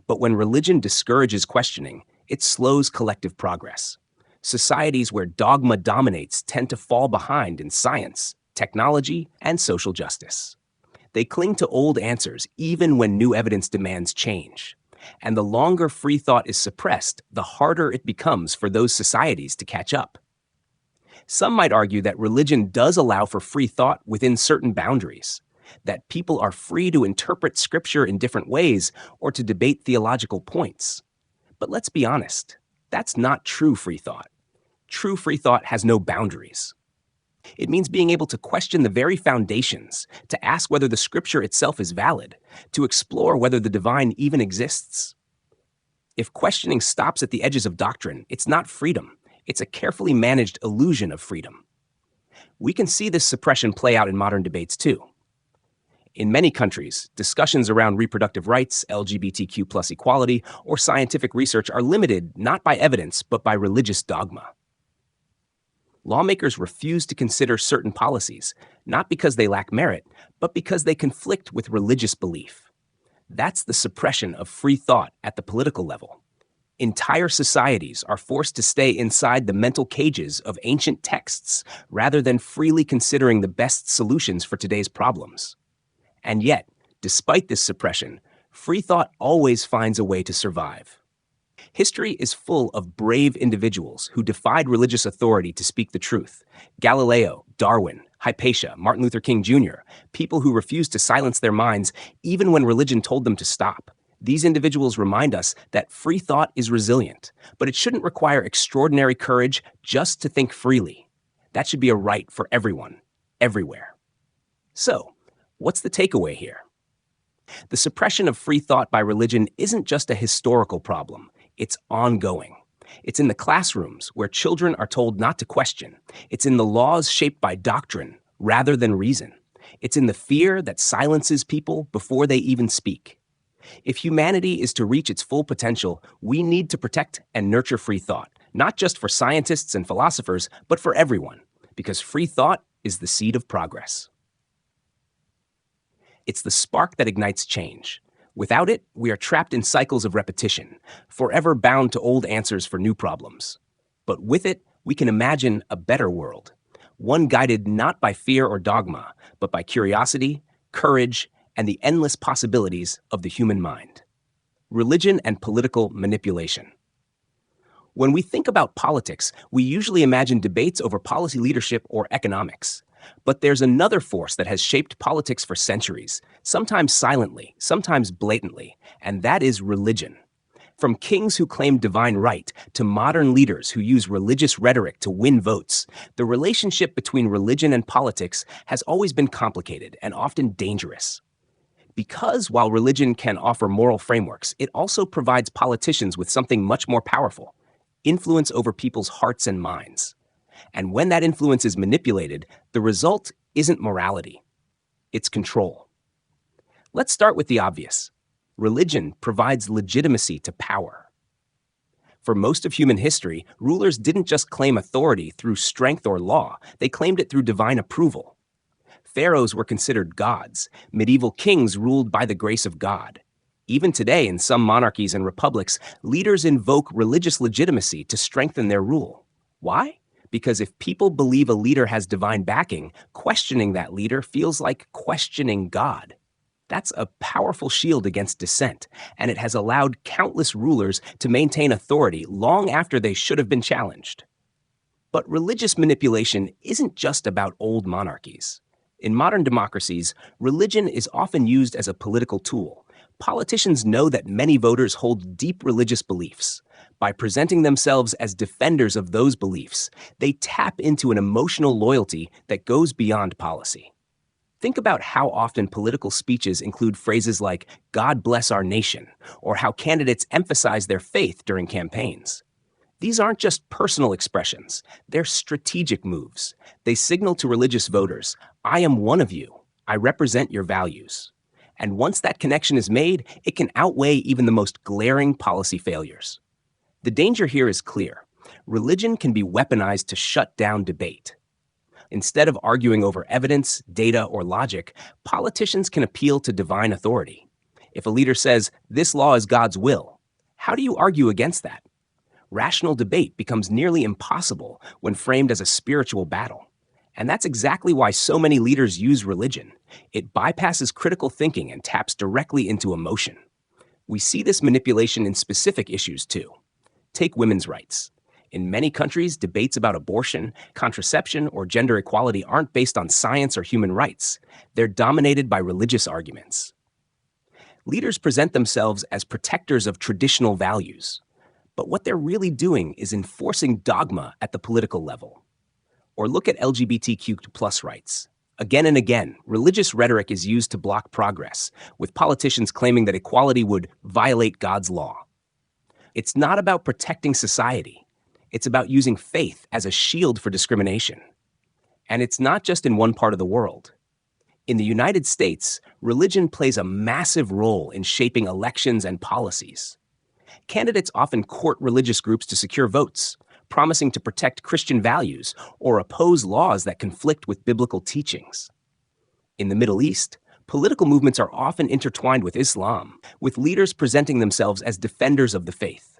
But when religion discourages questioning, It slows collective progress. Societies where dogma dominates tend to fall behind in science, technology, and social justice. They cling to old answers even when new evidence demands change. And the longer free thought is suppressed, the harder it becomes for those societies to catch up. Some might argue that religion does allow for free thought within certain boundaries, that people are free to interpret scripture in different ways or to debate theological points. But let's be honest, that's not true free thought. True free thought has no boundaries. It means being able to question the very foundations, to ask whether the scripture itself is valid, to explore whether the divine even exists. If questioning stops at the edges of doctrine, it's not freedom. It's a carefully managed illusion of freedom. We can see this suppression play out in modern debates too. In many countries, discussions around reproductive rights, LGBTQ+ equality, or scientific research are limited not by evidence, but by religious dogma. Lawmakers refuse to consider certain policies, not because they lack merit, but because they conflict with religious belief. That's the suppression of free thought at the political level. Entire societies are forced to stay inside the mental cages of ancient texts rather than freely considering the best solutions for today's problems. And yet, despite this suppression, free thought always finds a way to survive. History is full of brave individuals who defied religious authority to speak the truth. Galileo, Darwin, Hypatia, Martin Luther King Jr., people who refused to silence their minds even when religion told them to stop. These individuals remind us that free thought is resilient, but it shouldn't require extraordinary courage just to think freely. That should be a right for everyone, everywhere. So, what's the takeaway here? The suppression of free thought by religion isn't just a historical problem. It's ongoing. It's in the classrooms where children are told not to question. It's in the laws shaped by doctrine rather than reason. It's in the fear that silences people before they even speak. If humanity is to reach its full potential, we need to protect and nurture free thought, not just for scientists and philosophers, but for everyone, because free thought is the seed of progress. It's the spark that ignites change. Without it, we are trapped in cycles of repetition, forever bound to old answers for new problems. But with it, we can imagine a better world, one guided not by fear or dogma, but by curiosity, courage, and the endless possibilities of the human mind. Religion and political manipulation. When we think about politics, we usually imagine debates over policy leadership or economics. But there's another force that has shaped politics for centuries, sometimes silently, sometimes blatantly, and that is religion. From kings who claim divine right to modern leaders who use religious rhetoric to win votes, the relationship between religion and politics has always been complicated and often dangerous. Because while religion can offer moral frameworks, it also provides politicians with something much more powerful: influence over people's hearts and minds. And when that influence is manipulated, the result isn't morality, it's control. Let's start with the obvious. Religion provides legitimacy to power. For most of human history, rulers didn't just claim authority through strength or law, they claimed it through divine approval. Pharaohs were considered gods. Medieval kings ruled by the grace of God. Even today, in some monarchies and republics, leaders invoke religious legitimacy to strengthen their rule. Why? Because if people believe a leader has divine backing, questioning that leader feels like questioning God. That's a powerful shield against dissent, and it has allowed countless rulers to maintain authority long after they should have been challenged. But religious manipulation isn't just about old monarchies. In modern democracies, religion is often used as a political tool. Politicians know that many voters hold deep religious beliefs. By presenting themselves as defenders of those beliefs, they tap into an emotional loyalty that goes beyond policy. Think about how often political speeches include phrases like, "God bless our nation," or how candidates emphasize their faith during campaigns. These aren't just personal expressions, they're strategic moves. They signal to religious voters, "I am one of you. I represent your values." And once that connection is made, it can outweigh even the most glaring policy failures. The danger here is clear. Religion can be weaponized to shut down debate. Instead of arguing over evidence, data, or logic, politicians can appeal to divine authority. If a leader says, "This law is God's will," how do you argue against that? Rational debate becomes nearly impossible when framed as a spiritual battle. And that's exactly why so many leaders use religion. It bypasses critical thinking and taps directly into emotion. We see this manipulation in specific issues too. Take women's rights. In many countries, debates about abortion, contraception, or gender equality aren't based on science or human rights. They're dominated by religious arguments. Leaders present themselves as protectors of traditional values. But what they're really doing is enforcing dogma at the political level. Or look at LGBTQ+ rights. Again and again, religious rhetoric is used to block progress, with politicians claiming that equality would violate God's law. It's not about protecting society. It's about using faith as a shield for discrimination. And it's not just in one part of the world. In the United States, religion plays a massive role in shaping elections and policies. Candidates often court religious groups to secure votes, promising to protect Christian values or oppose laws that conflict with biblical teachings. In the Middle East, political movements are often intertwined with Islam, with leaders presenting themselves as defenders of the faith.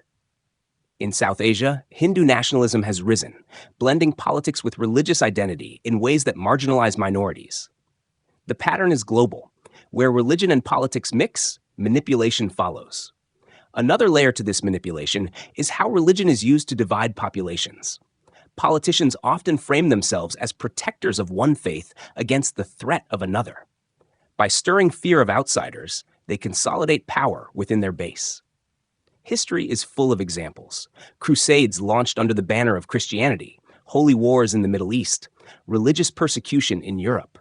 In South Asia, Hindu nationalism has risen, blending politics with religious identity in ways that marginalize minorities. The pattern is global. Where religion and politics mix, manipulation follows. Another layer to this manipulation is how religion is used to divide populations. Politicians often frame themselves as protectors of one faith against the threat of another. By stirring fear of outsiders, they consolidate power within their base. History is full of examples. Crusades launched under the banner of Christianity, holy wars in the Middle East, religious persecution in Europe.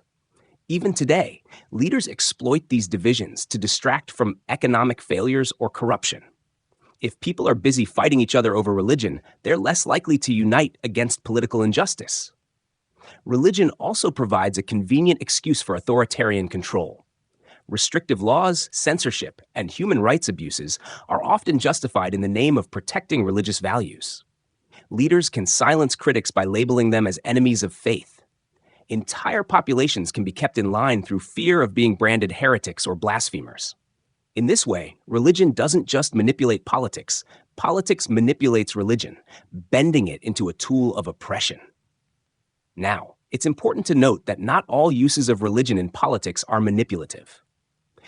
Even today, leaders exploit these divisions to distract from economic failures or corruption. If people are busy fighting each other over religion, they're less likely to unite against political injustice. Religion also provides a convenient excuse for authoritarian control. Restrictive laws, censorship, and human rights abuses are often justified in the name of protecting religious values. Leaders can silence critics by labeling them as enemies of faith. Entire populations can be kept in line through fear of being branded heretics or blasphemers. In this way, religion doesn't just manipulate politics. Politics manipulates religion, bending it into a tool of oppression. Now, it's important to note that not all uses of religion in politics are manipulative.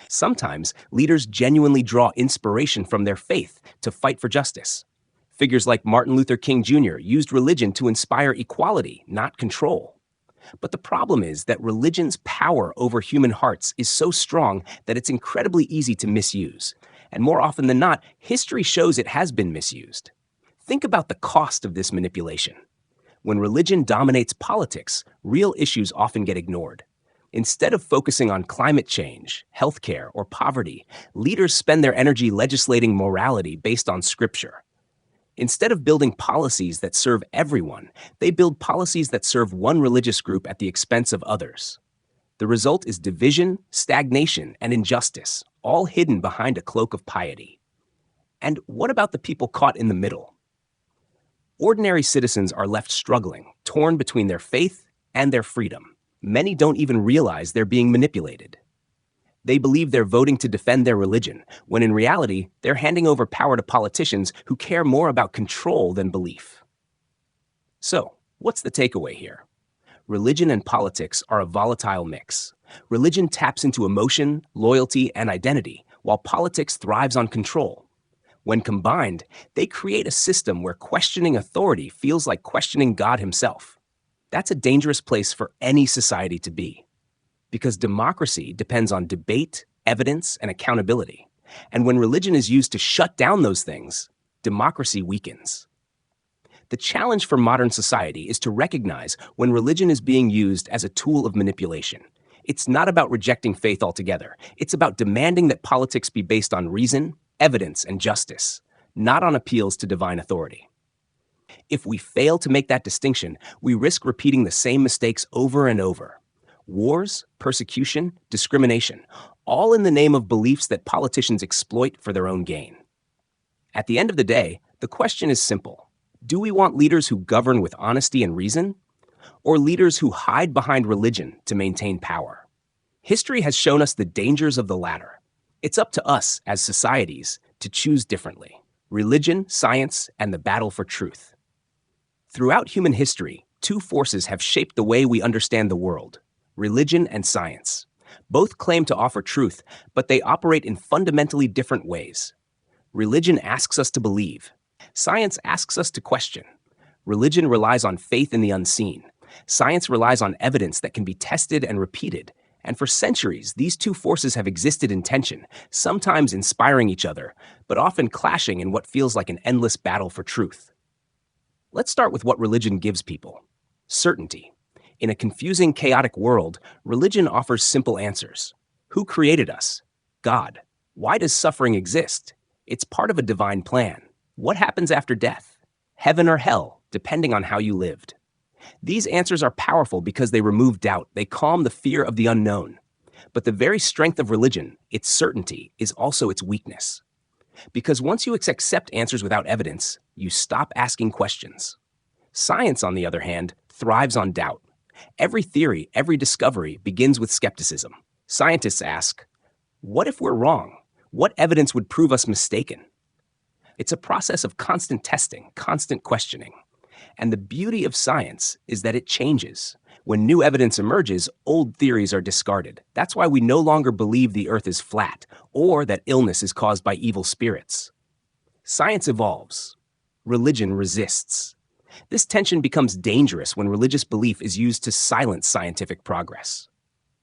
Sometimes, leaders genuinely draw inspiration from their faith to fight for justice. Figures like Martin Luther King Jr. used religion to inspire equality, not control. But the problem is that religion's power over human hearts is so strong that it's incredibly easy to misuse. And more often than not, history shows it has been misused. Think about the cost of this manipulation. When religion dominates politics, real issues often get ignored. Instead of focusing on climate change, healthcare, or poverty, leaders spend their energy legislating morality based on scripture. Instead of building policies that serve everyone, they build policies that serve one religious group at the expense of others. The result is division, stagnation, and injustice, all hidden behind a cloak of piety. And what about the people caught in the middle? Ordinary citizens are left struggling, torn between their faith and their freedom. Many don't even realize they're being manipulated. They believe they're voting to defend their religion, when in reality, they're handing over power to politicians who care more about control than belief. So, what's the takeaway here? Religion and politics are a volatile mix. Religion taps into emotion, loyalty, and identity, while politics thrives on control. When combined, they create a system where questioning authority feels like questioning God himself. That's a dangerous place for any society to be. Because democracy depends on debate, evidence, and accountability. And when religion is used to shut down those things, democracy weakens. The challenge for modern society is to recognize when religion is being used as a tool of manipulation. It's not about rejecting faith altogether. It's about demanding that politics be based on reason, evidence, and justice, not on appeals to divine authority. If we fail to make that distinction, we risk repeating the same mistakes over and over. Wars, persecution, discrimination, all in the name of beliefs that politicians exploit for their own gain. At the end of the day, the question is simple. Do we want leaders who govern with honesty and reason, or leaders who hide behind religion to maintain power? History has shown us the dangers of the latter. It's up to us, as societies, to choose differently. religion, science, and the battle for truth. Throughout human history, two forces have shaped the way we understand the world: religion and science. Both claim to offer truth, but they operate in fundamentally different ways. Religion asks us to believe. Science asks us to question. Religion relies on faith in the unseen. Science relies on evidence that can be tested and repeated. And for centuries, these two forces have existed in tension, sometimes inspiring each other, but often clashing in what feels like an endless battle for truth. Let's start with what religion gives people: certainty. In a confusing, chaotic world, religion offers simple answers. Who created us? God. Why does suffering exist? It's part of a divine plan. What happens after death? Heaven or hell, depending on how you lived. These answers are powerful because they remove doubt. They calm the fear of the unknown. But the very strength of religion, its certainty, is also its weakness. Because once you accept answers without evidence, you stop asking questions. Science, on the other hand, thrives on doubt. Every theory, every discovery begins with skepticism. Scientists ask, what if we're wrong? What evidence would prove us mistaken? It's a process of constant testing, constant questioning. And the beauty of science is that it changes. When new evidence emerges, old theories are discarded. That's why we no longer believe the earth is flat or that illness is caused by evil spirits. Science evolves. Religion resists. This tension becomes dangerous when religious belief is used to silence scientific progress.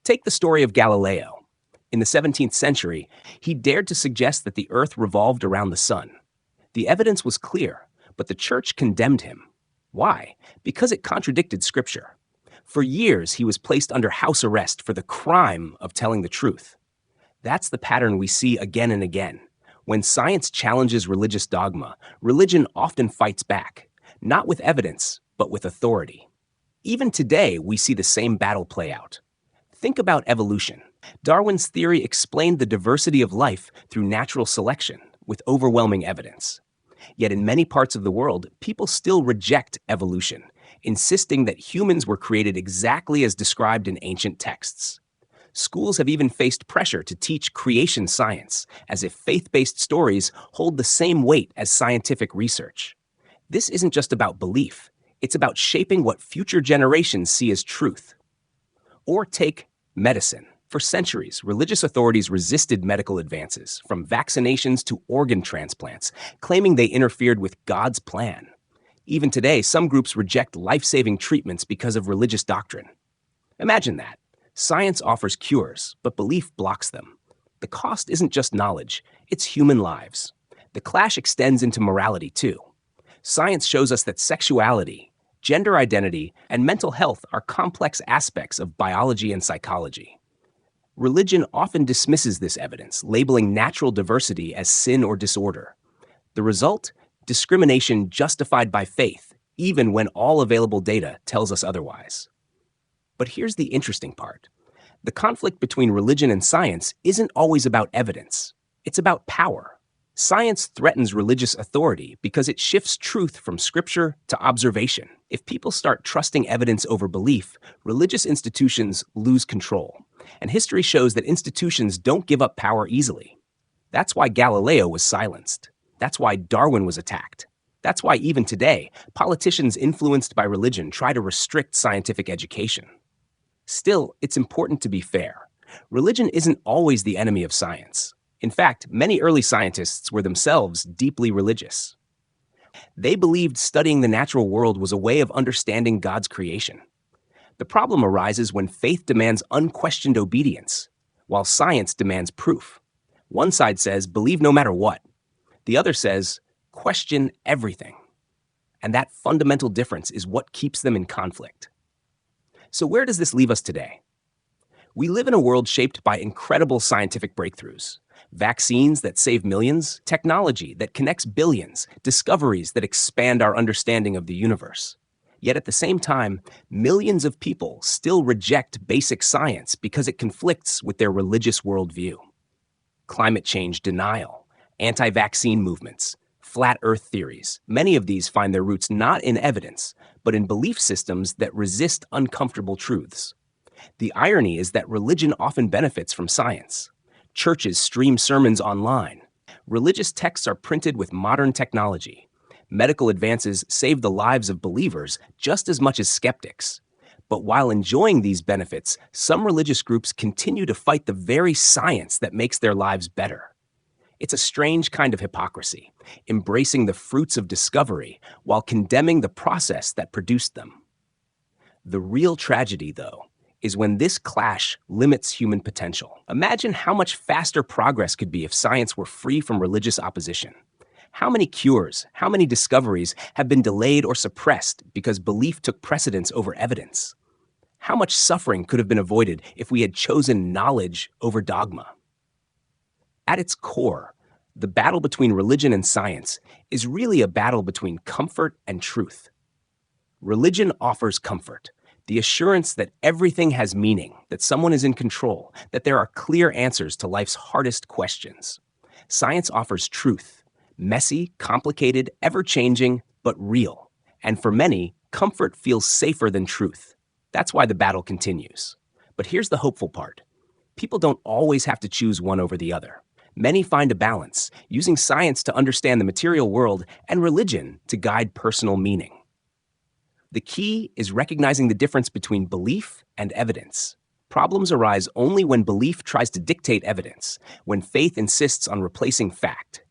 Take the story of Galileo. In the 17th century, he dared to suggest that the earth revolved around the sun. The evidence was clear, but the church condemned him. Why? Because it contradicted scripture. For years, he was placed under house arrest for the crime of telling the truth. That's the pattern we see again and again. When science challenges religious dogma, religion often fights back, not with evidence, but with authority. Even today, we see the same battle play out. Think about evolution. Darwin's theory explained the diversity of life through natural selection, with overwhelming evidence. Yet in many parts of the world, people still reject evolution, insisting that humans were created exactly as described in ancient texts. Schools have even faced pressure to teach creation science, as if faith-based stories hold the same weight as scientific research. This isn't just about belief, it's about shaping what future generations see as truth. Or take medicine. For centuries, religious authorities resisted medical advances, from vaccinations to organ transplants, claiming they interfered with God's plan. Even today, some groups reject life-saving treatments because of religious doctrine. Imagine that. Science offers cures, but belief blocks them. The cost isn't just knowledge, it's human lives. The clash extends into morality, too. Science shows us that sexuality, gender identity, and mental health are complex aspects of biology and psychology. Religion often dismisses this evidence, labeling natural diversity as sin or disorder. The result? Discrimination justified by faith, even when all available data tells us otherwise. But here's the interesting part. The conflict between religion and science isn't always about evidence. It's about power. Science threatens religious authority because it shifts truth from scripture to observation. If people start trusting evidence over belief, religious institutions lose control. And history shows that institutions don't give up power easily. That's why Galileo was silenced. That's why Darwin was attacked. That's why even today, politicians influenced by religion try to restrict scientific education. Still, it's important to be fair. Religion isn't always the enemy of science. In fact, many early scientists were themselves deeply religious. They believed studying the natural world was a way of understanding God's creation. The problem arises when faith demands unquestioned obedience, while science demands proof. One side says, believe no matter what. The other says, question everything. And that fundamental difference is what keeps them in conflict. So where does this leave us today? We live in a world shaped by incredible scientific breakthroughs. Vaccines that save millions, technology that connects billions, discoveries that expand our understanding of the universe. Yet at the same time, millions of people still reject basic science because it conflicts with their religious worldview. Climate change denial, anti-vaccine movements, flat earth theories, many of these find their roots not in evidence, but in belief systems that resist uncomfortable truths. The irony is that religion often benefits from science. Churches stream sermons online. Religious texts are printed with modern technology. Medical advances save the lives of believers just as much as skeptics. But while enjoying these benefits, some religious groups continue to fight the very science that makes their lives better. It's a strange kind of hypocrisy, embracing the fruits of discovery while condemning the process that produced them. The real tragedy, though, is when this clash limits human potential. Imagine how much faster progress could be if science were free from religious opposition. How many cures, how many discoveries have been delayed or suppressed because belief took precedence over evidence? How much suffering could have been avoided if we had chosen knowledge over dogma? At its core, the battle between religion and science is really a battle between comfort and truth. Religion offers comfort, the assurance that everything has meaning, that someone is in control, that there are clear answers to life's hardest questions. Science offers truth, messy, complicated, ever-changing, but real. And for many, comfort feels safer than truth. That's why the battle continues. But here's the hopeful part. People don't always have to choose one over the other. Many find a balance, using science to understand the material world and religion to guide personal meaning. The key is recognizing the difference between belief and evidence. Problems arise only when belief tries to dictate evidence, when faith insists on replacing fact.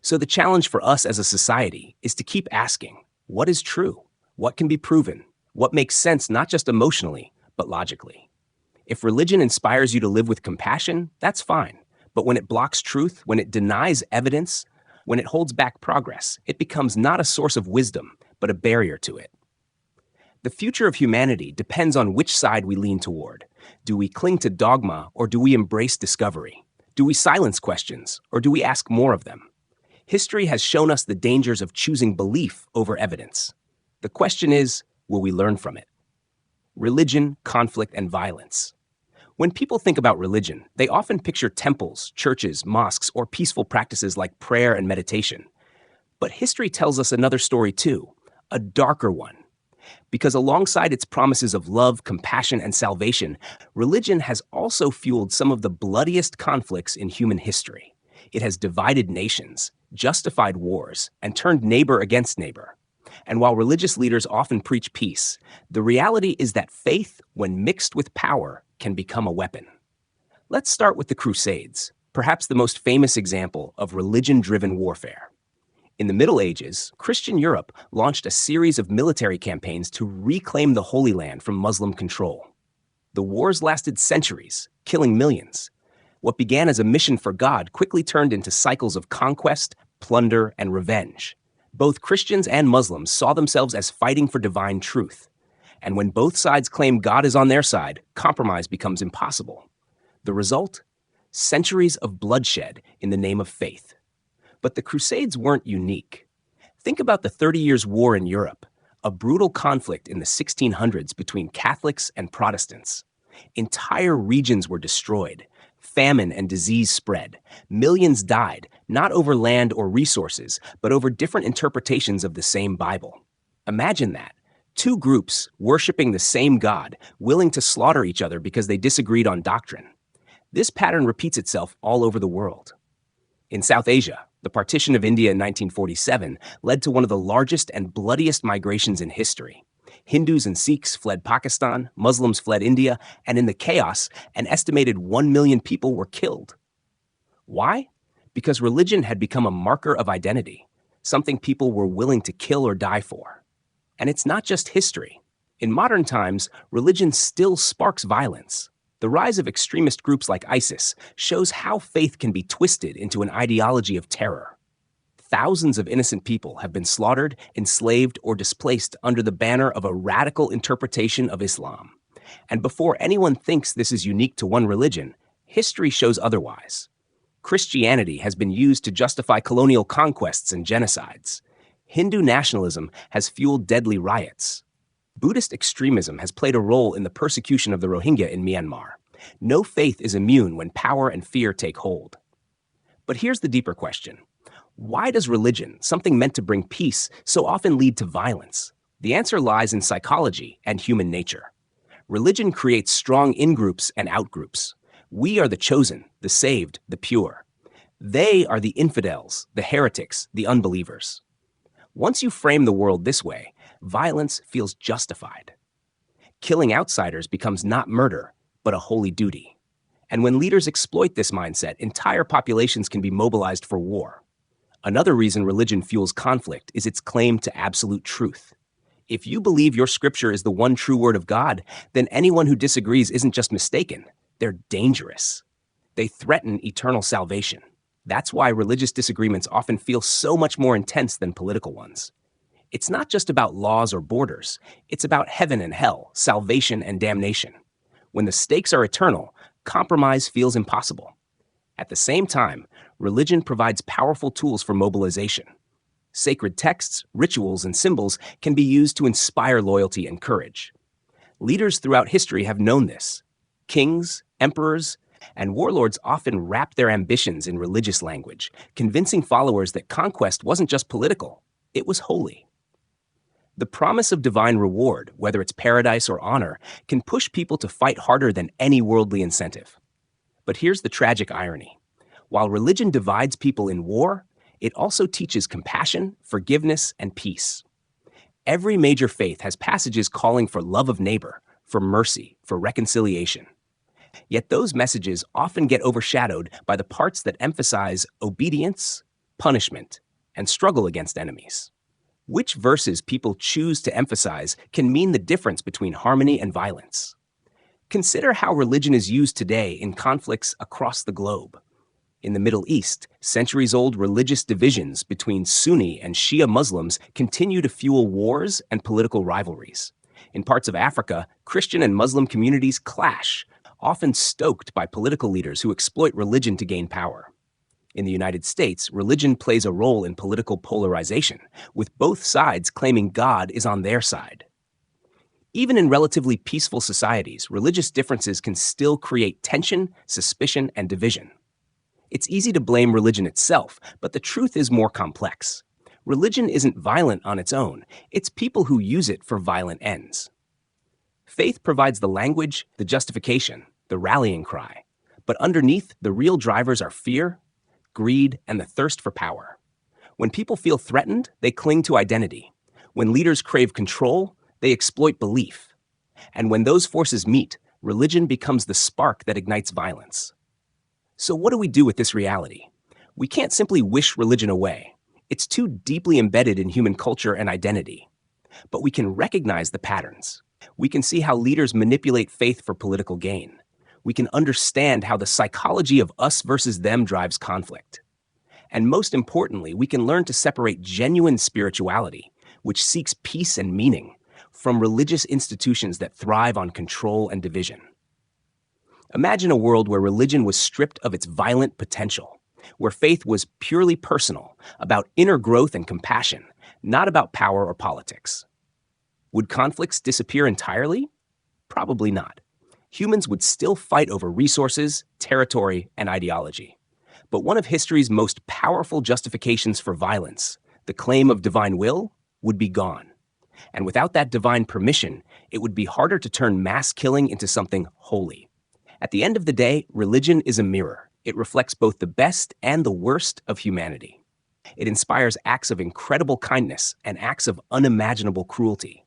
So the challenge for us as a society is to keep asking, what is true? What can be proven? What makes sense not just emotionally, but logically? If religion inspires you to live with compassion, that's fine. But when it blocks truth, when it denies evidence, when it holds back progress, it becomes not a source of wisdom, but a barrier to it. The future of humanity depends on which side we lean toward. Do we cling to dogma, or do we embrace discovery? Do we silence questions, or do we ask more of them? History has shown us the dangers of choosing belief over evidence. The question is, will we learn from it? Religion, conflict, and violence. When people think about religion, they often picture temples, churches, mosques, or peaceful practices like prayer and meditation. But history tells us another story too, a darker one. Because alongside its promises of love, compassion, and salvation, religion has also fueled some of the bloodiest conflicts in human history. It has divided nations, justified wars, and turned neighbor against neighbor. And while religious leaders often preach peace, the reality is that faith, when mixed with power, can become a weapon. Let's start with the Crusades, perhaps the most famous example of religion-driven warfare. In the Middle Ages, Christian Europe launched a series of military campaigns to reclaim the Holy Land from Muslim control. The wars lasted centuries, killing millions. What began as a mission for God quickly turned into cycles of conquest, plunder, and revenge. Both Christians and Muslims saw themselves as fighting for divine truth. And when both sides claim God is on their side, compromise becomes impossible. The result? Centuries of bloodshed in the name of faith. But the Crusades weren't unique. Think about the 30 Years' War in Europe, a brutal conflict in the 1600s between Catholics and Protestants. Entire regions were destroyed. Famine and disease spread. Millions died, not over land or resources, but over different interpretations of the same Bible. Imagine that. Two groups worshiping the same God, willing to slaughter each other because they disagreed on doctrine. This pattern repeats itself all over the world. In South Asia, the partition of India in 1947 led to one of the largest and bloodiest migrations in history. Hindus and Sikhs fled Pakistan, Muslims fled India, and in the chaos, an estimated 1 million people were killed. Why? Because religion had become a marker of identity, something people were willing to kill or die for. And it's not just history. In modern times, religion still sparks violence. The rise of extremist groups like ISIS shows how faith can be twisted into an ideology of terror. Thousands of innocent people have been slaughtered, enslaved, or displaced under the banner of a radical interpretation of Islam. And before anyone thinks this is unique to one religion, history shows otherwise. Christianity has been used to justify colonial conquests and genocides. Hindu nationalism has fueled deadly riots. Buddhist extremism has played a role in the persecution of the Rohingya in Myanmar. No faith is immune when power and fear take hold. But here's the deeper question. Why does religion, something meant to bring peace, so often lead to violence? The answer lies in psychology and human nature. Religion creates strong in-groups and out-groups. We are the chosen, the saved, the pure. They are the infidels, the heretics, the unbelievers. Once you frame the world this way, violence feels justified. Killing outsiders becomes not murder, but a holy duty. And when leaders exploit this mindset, entire populations can be mobilized for war. Another reason religion fuels conflict is its claim to absolute truth. If you believe your scripture is the one true word of God, then anyone who disagrees isn't just mistaken, they're dangerous. They threaten eternal salvation. That's why religious disagreements often feel so much more intense than political ones. It's not just about laws or borders, it's about heaven and hell, salvation and damnation. When the stakes are eternal, compromise feels impossible. At the same time, religion provides powerful tools for mobilization. Sacred texts, rituals, and symbols can be used to inspire loyalty and courage. Leaders throughout history have known this. Kings, emperors, and warlords often wrapped their ambitions in religious language, convincing followers that conquest wasn't just political, it was holy. The promise of divine reward, whether it's paradise or honor, can push people to fight harder than any worldly incentive. But here's the tragic irony. While religion divides people in war, it also teaches compassion, forgiveness, and peace. Every major faith has passages calling for love of neighbor, for mercy, for reconciliation. Yet those messages often get overshadowed by the parts that emphasize obedience, punishment, and struggle against enemies. Which verses people choose to emphasize can mean the difference between harmony and violence. Consider how religion is used today in conflicts across the globe. In the Middle East, centuries-old religious divisions between Sunni and Shia Muslims continue to fuel wars and political rivalries. In parts of Africa, Christian and Muslim communities clash, often stoked by political leaders who exploit religion to gain power. In the United States, religion plays a role in political polarization, with both sides claiming God is on their side. Even in relatively peaceful societies, religious differences can still create tension, suspicion, and division. It's easy to blame religion itself, but the truth is more complex. Religion isn't violent on its own, it's people who use it for violent ends. Faith provides the language, the justification, the rallying cry, but underneath, the real drivers are fear, greed, and the thirst for power. When people feel threatened, they cling to identity. When leaders crave control, they exploit belief. And when those forces meet, religion becomes the spark that ignites violence. So what do we do with this reality? We can't simply wish religion away. It's too deeply embedded in human culture and identity. But we can recognize the patterns. We can see how leaders manipulate faith for political gain. We can understand how the psychology of us versus them drives conflict. And most importantly, we can learn to separate genuine spirituality, which seeks peace and meaning, from religious institutions that thrive on control and division. Imagine a world where religion was stripped of its violent potential, where faith was purely personal, about inner growth and compassion, not about power or politics. Would conflicts disappear entirely? Probably not. Humans would still fight over resources, territory, and ideology. But one of history's most powerful justifications for violence, the claim of divine will, would be gone. And without that divine permission, it would be harder to turn mass killing into something holy. At the end of the day, religion is a mirror. It reflects both the best and the worst of humanity. It inspires acts of incredible kindness and acts of unimaginable cruelty.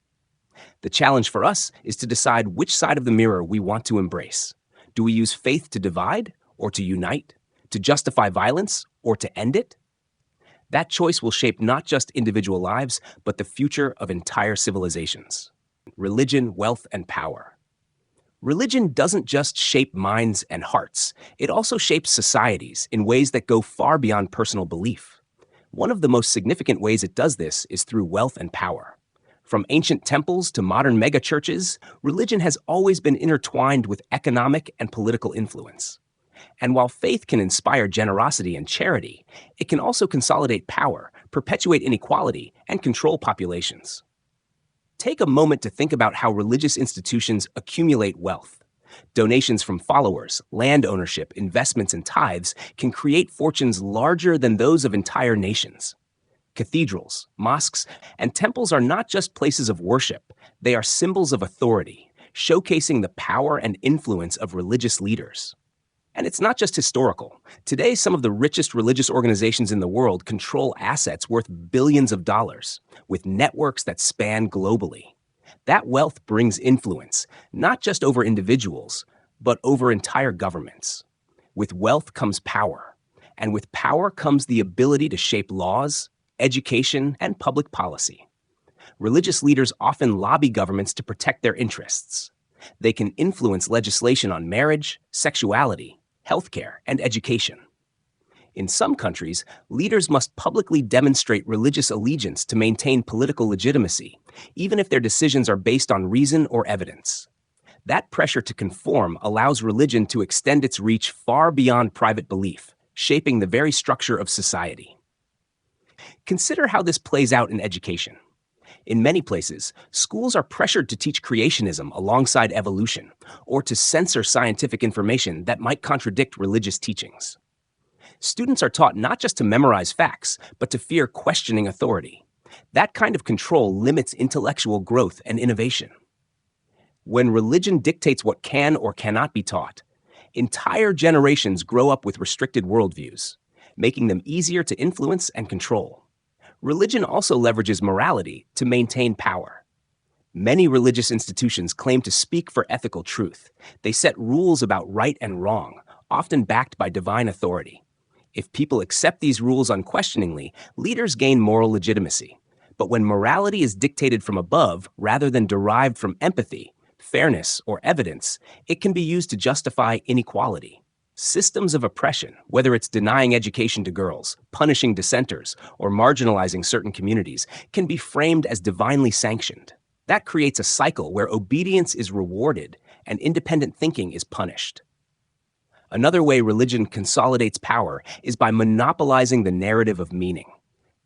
The challenge for us is to decide which side of the mirror we want to embrace. Do we use faith to divide or to unite? To justify violence or to end it? That choice will shape not just individual lives, but the future of entire civilizations. Religion, wealth, and power. Religion doesn't just shape minds and hearts. It also shapes societies in ways that go far beyond personal belief. One of the most significant ways it does this is through wealth and power. From ancient temples to modern megachurches, religion has always been intertwined with economic and political influence. And while faith can inspire generosity and charity, it can also consolidate power, perpetuate inequality, and control populations. Take a moment to think about how religious institutions accumulate wealth. Donations from followers, land ownership, investments, and tithes can create fortunes larger than those of entire nations. Cathedrals, mosques, and temples are not just places of worship, they are symbols of authority, showcasing the power and influence of religious leaders. And it's not just historical. Today, some of the richest religious organizations in the world control assets worth billions of dollars, with networks that span globally. That wealth brings influence, not just over individuals, but over entire governments. With wealth comes power, and with power comes the ability to shape laws, education, and public policy. Religious leaders often lobby governments to protect their interests. They can influence legislation on marriage, sexuality, healthcare, and education. In some countries, leaders must publicly demonstrate religious allegiance to maintain political legitimacy, even if their decisions are based on reason or evidence. That pressure to conform allows religion to extend its reach far beyond private belief, shaping the very structure of society. Consider how this plays out in education. In many places, schools are pressured to teach creationism alongside evolution, or to censor scientific information that might contradict religious teachings. Students are taught not just to memorize facts, but to fear questioning authority. That kind of control limits intellectual growth and innovation. When religion dictates what can or cannot be taught, entire generations grow up with restricted worldviews, making them easier to influence and control. Religion also leverages morality to maintain power. Many religious institutions claim to speak for ethical truth. They set rules about right and wrong, often backed by divine authority. If people accept these rules unquestioningly, leaders gain moral legitimacy. But when morality is dictated from above rather than derived from empathy, fairness, or evidence, it can be used to justify inequality. Systems of oppression, whether it's denying education to girls, punishing dissenters, or marginalizing certain communities, can be framed as divinely sanctioned. That creates a cycle where obedience is rewarded and independent thinking is punished. Another way religion consolidates power is by monopolizing the narrative of meaning.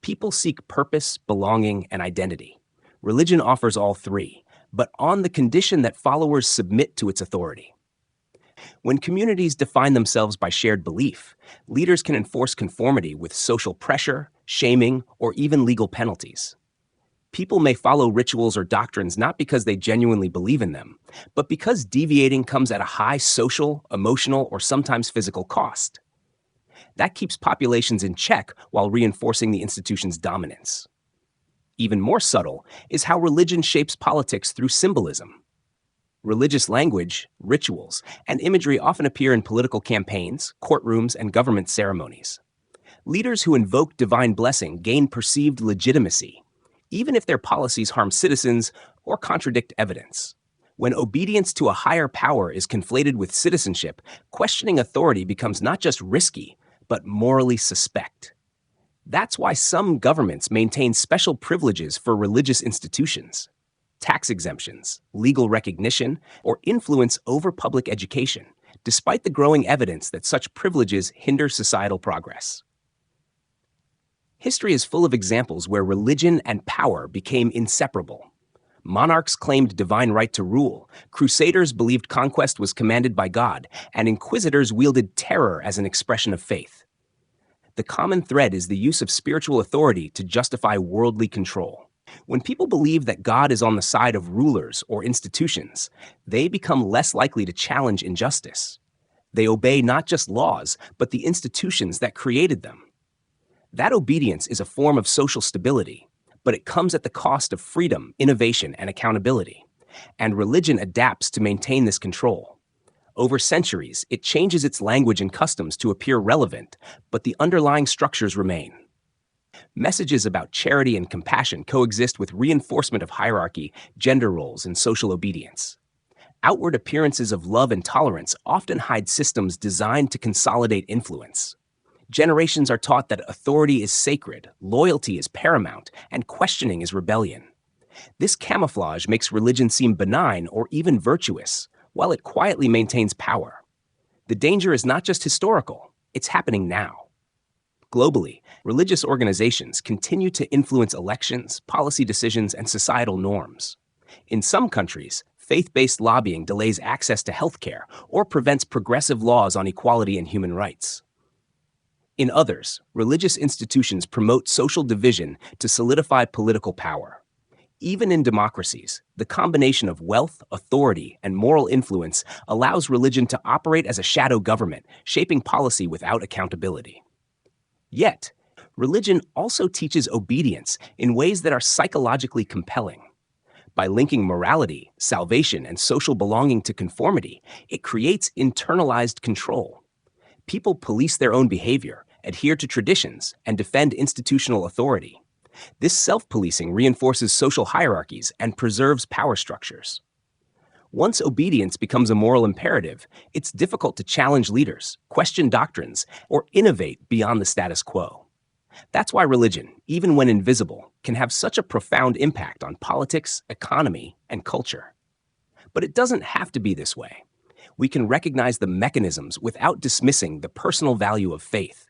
People seek purpose, belonging, and identity. Religion offers all three, but on the condition that followers submit to its authority. When communities define themselves by shared belief, leaders can enforce conformity with social pressure, shaming, or even legal penalties. People may follow rituals or doctrines not because they genuinely believe in them, but because deviating comes at a high social, emotional, or sometimes physical cost. That keeps populations in check while reinforcing the institution's dominance. Even more subtle is how religion shapes politics through symbolism. Religious language, rituals, and imagery often appear in political campaigns, courtrooms, and government ceremonies. Leaders who invoke divine blessing gain perceived legitimacy, even if their policies harm citizens or contradict evidence. When obedience to a higher power is conflated with citizenship, questioning authority becomes not just risky, but morally suspect. That's why some governments maintain special privileges for religious institutions. Tax exemptions, legal recognition, or influence over public education, despite the growing evidence that such privileges hinder societal progress. History is full of examples where religion and power became inseparable. Monarchs claimed divine right to rule, crusaders believed conquest was commanded by God, and inquisitors wielded terror as an expression of faith. The common thread is the use of spiritual authority to justify worldly control. When people believe that God is on the side of rulers or institutions, they become less likely to challenge injustice. They obey not just laws, but the institutions that created them. That obedience is a form of social stability, but it comes at the cost of freedom, innovation, and accountability. And religion adapts to maintain this control. Over centuries, it changes its language and customs to appear relevant, but the underlying structures remain. Messages about charity and compassion coexist with reinforcement of hierarchy, gender roles, and social obedience. Outward appearances of love and tolerance often hide systems designed to consolidate influence. Generations are taught that authority is sacred, loyalty is paramount, and questioning is rebellion. This camouflage makes religion seem benign or even virtuous, while it quietly maintains power. The danger is not just historical, it's happening now. Globally, religious organizations continue to influence elections, policy decisions, and societal norms. In some countries, faith-based lobbying delays access to healthcare or prevents progressive laws on equality and human rights. In others, religious institutions promote social division to solidify political power. Even in democracies, the combination of wealth, authority, and moral influence allows religion to operate as a shadow government, shaping policy without accountability. Yet, religion also teaches obedience in ways that are psychologically compelling. By linking morality, salvation, and social belonging to conformity, it creates internalized control. People police their own behavior, adhere to traditions, and defend institutional authority. This self-policing reinforces social hierarchies and preserves power structures. Once obedience becomes a moral imperative, it's difficult to challenge leaders, question doctrines, or innovate beyond the status quo. That's why religion, even when invisible, can have such a profound impact on politics, economy, and culture. But it doesn't have to be this way. We can recognize the mechanisms without dismissing the personal value of faith.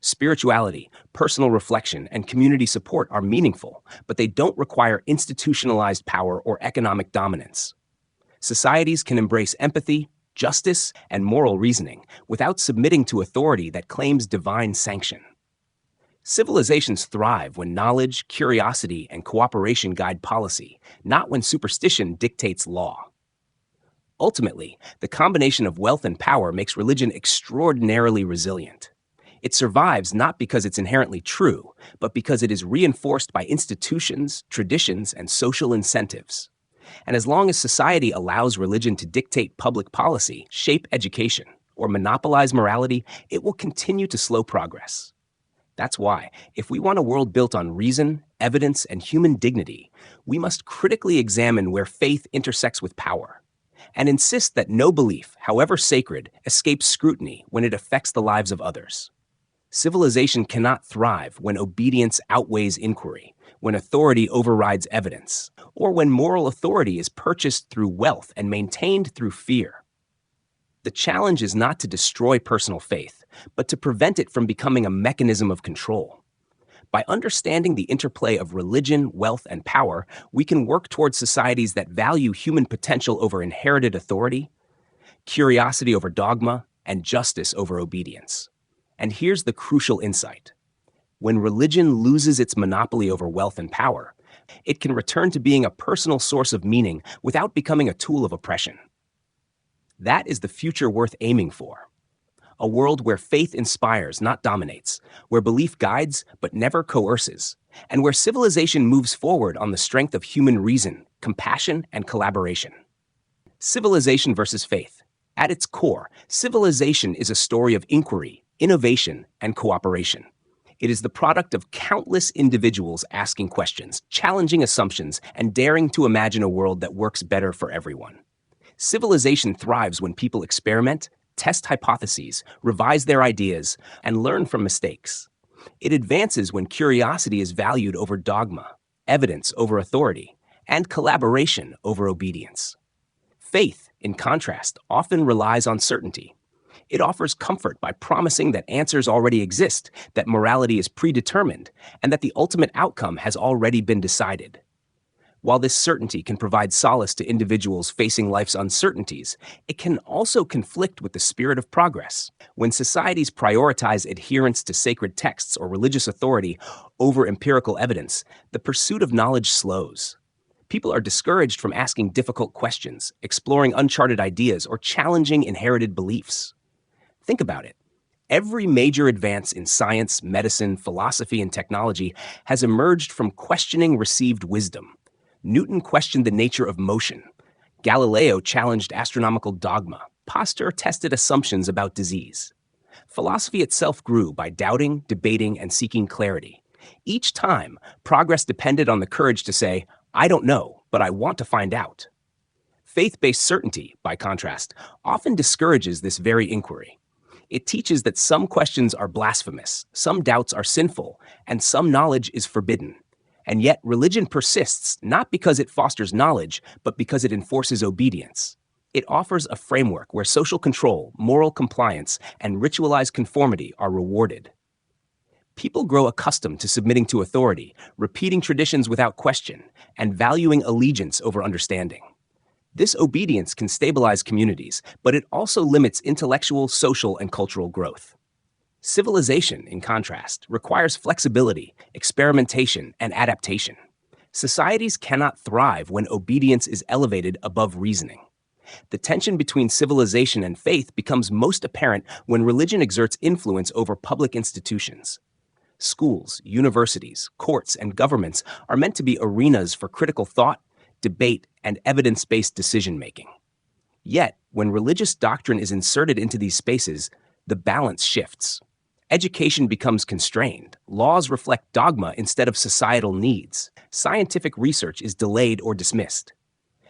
Spirituality, personal reflection, and community support are meaningful, but they don't require institutionalized power or economic dominance. Societies can embrace empathy, justice, and moral reasoning without submitting to authority that claims divine sanction. Civilizations thrive when knowledge, curiosity, and cooperation guide policy, not when superstition dictates law. Ultimately, the combination of wealth and power makes religion extraordinarily resilient. It survives not because it's inherently true, but because it is reinforced by institutions, traditions, and social incentives. And as long as society allows religion to dictate public policy, shape education, or monopolize morality, it will continue to slow progress. That's why, if we want a world built on reason, evidence, and human dignity, we must critically examine where faith intersects with power, and insist that no belief, however sacred, escapes scrutiny when it affects the lives of others. Civilization cannot thrive when obedience outweighs inquiry, when authority overrides evidence, or when moral authority is purchased through wealth and maintained through fear. The challenge is not to destroy personal faith, but to prevent it from becoming a mechanism of control. By understanding the interplay of religion, wealth, and power, we can work towards societies that value human potential over inherited authority, curiosity over dogma, and justice over obedience. And here's the crucial insight. When religion loses its monopoly over wealth and power, it can return to being a personal source of meaning without becoming a tool of oppression. That is the future worth aiming for. A world where faith inspires, not dominates, where belief guides, but never coerces, and where civilization moves forward on the strength of human reason, compassion, and collaboration. Civilization versus faith. At its core, civilization is a story of inquiry, innovation, and cooperation. It is the product of countless individuals asking questions, challenging assumptions, and daring to imagine a world that works better for everyone. Civilization thrives when people experiment, test hypotheses, revise their ideas, and learn from mistakes. It advances when curiosity is valued over dogma, evidence over authority, and collaboration over obedience. Faith, in contrast, often relies on certainty. It offers comfort by promising that answers already exist, that morality is predetermined, and that the ultimate outcome has already been decided. While this certainty can provide solace to individuals facing life's uncertainties, it can also conflict with the spirit of progress. When societies prioritize adherence to sacred texts or religious authority over empirical evidence, the pursuit of knowledge slows. People are discouraged from asking difficult questions, exploring uncharted ideas, or challenging inherited beliefs. Think about it. Every major advance in science, medicine, philosophy, and technology has emerged from questioning received wisdom. Newton questioned the nature of motion. Galileo challenged astronomical dogma. Pasteur tested assumptions about disease. Philosophy itself grew by doubting, debating, and seeking clarity. Each time, progress depended on the courage to say, "I don't know, but I want to find out." Faith-based certainty, by contrast, often discourages this very inquiry. It teaches that some questions are blasphemous, some doubts are sinful, and some knowledge is forbidden. And yet, religion persists not because it fosters knowledge, but because it enforces obedience. It offers a framework where social control, moral compliance, and ritualized conformity are rewarded. People grow accustomed to submitting to authority, repeating traditions without question, and valuing allegiance over understanding. This obedience can stabilize communities, but it also limits intellectual, social, and cultural growth. Civilization, in contrast, requires flexibility, experimentation, and adaptation. Societies cannot thrive when obedience is elevated above reasoning. The tension between civilization and faith becomes most apparent when religion exerts influence over public institutions. Schools, universities, courts, and governments are meant to be arenas for critical thought, debate, and evidence-based decision-making. Yet, when religious doctrine is inserted into these spaces, the balance shifts. Education becomes constrained. Laws reflect dogma instead of societal needs. Scientific research is delayed or dismissed.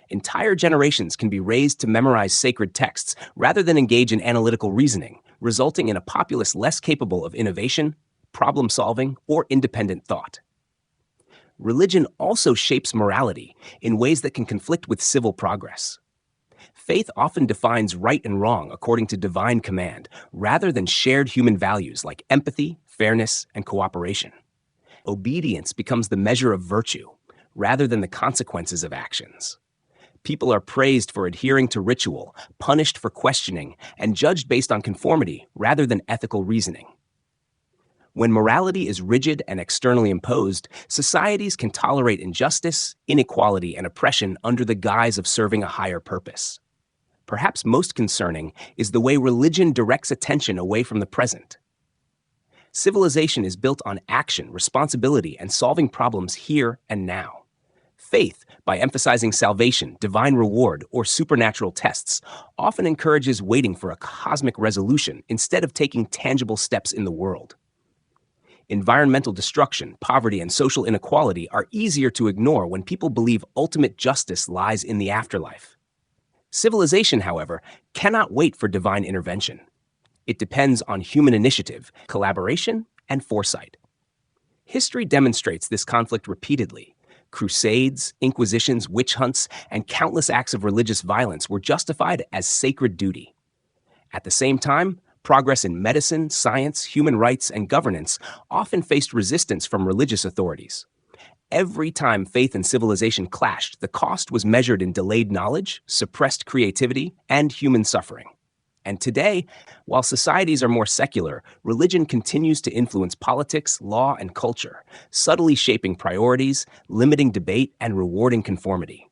Entire generations can be raised to memorize sacred texts rather than engage in analytical reasoning, resulting in a populace less capable of innovation, problem solving, or independent thought. Religion also shapes morality in ways that can conflict with civil progress. Faith often defines right and wrong according to divine command, rather than shared human values like empathy, fairness, and cooperation. Obedience becomes the measure of virtue, rather than the consequences of actions. People are praised for adhering to ritual, punished for questioning, and judged based on conformity rather than ethical reasoning. When morality is rigid and externally imposed, societies can tolerate injustice, inequality, and oppression under the guise of serving a higher purpose. Perhaps most concerning is the way religion directs attention away from the present. Civilization is built on action, responsibility, and solving problems here and now. Faith, by emphasizing salvation, divine reward, or supernatural tests, often encourages waiting for a cosmic resolution instead of taking tangible steps in the world. Environmental destruction, poverty, and social inequality are easier to ignore when people believe ultimate justice lies in the afterlife. Civilization, however, cannot wait for divine intervention. It depends on human initiative, collaboration, and foresight. History demonstrates this conflict repeatedly. Crusades, inquisitions, witch hunts, and countless acts of religious violence were justified as sacred duty. At the same time, progress in medicine, science, human rights, and governance often faced resistance from religious authorities. Every time faith and civilization clashed, the cost was measured in delayed knowledge, suppressed creativity, and human suffering. And today, while societies are more secular, religion continues to influence politics, law, and culture, subtly shaping priorities, limiting debate, and rewarding conformity.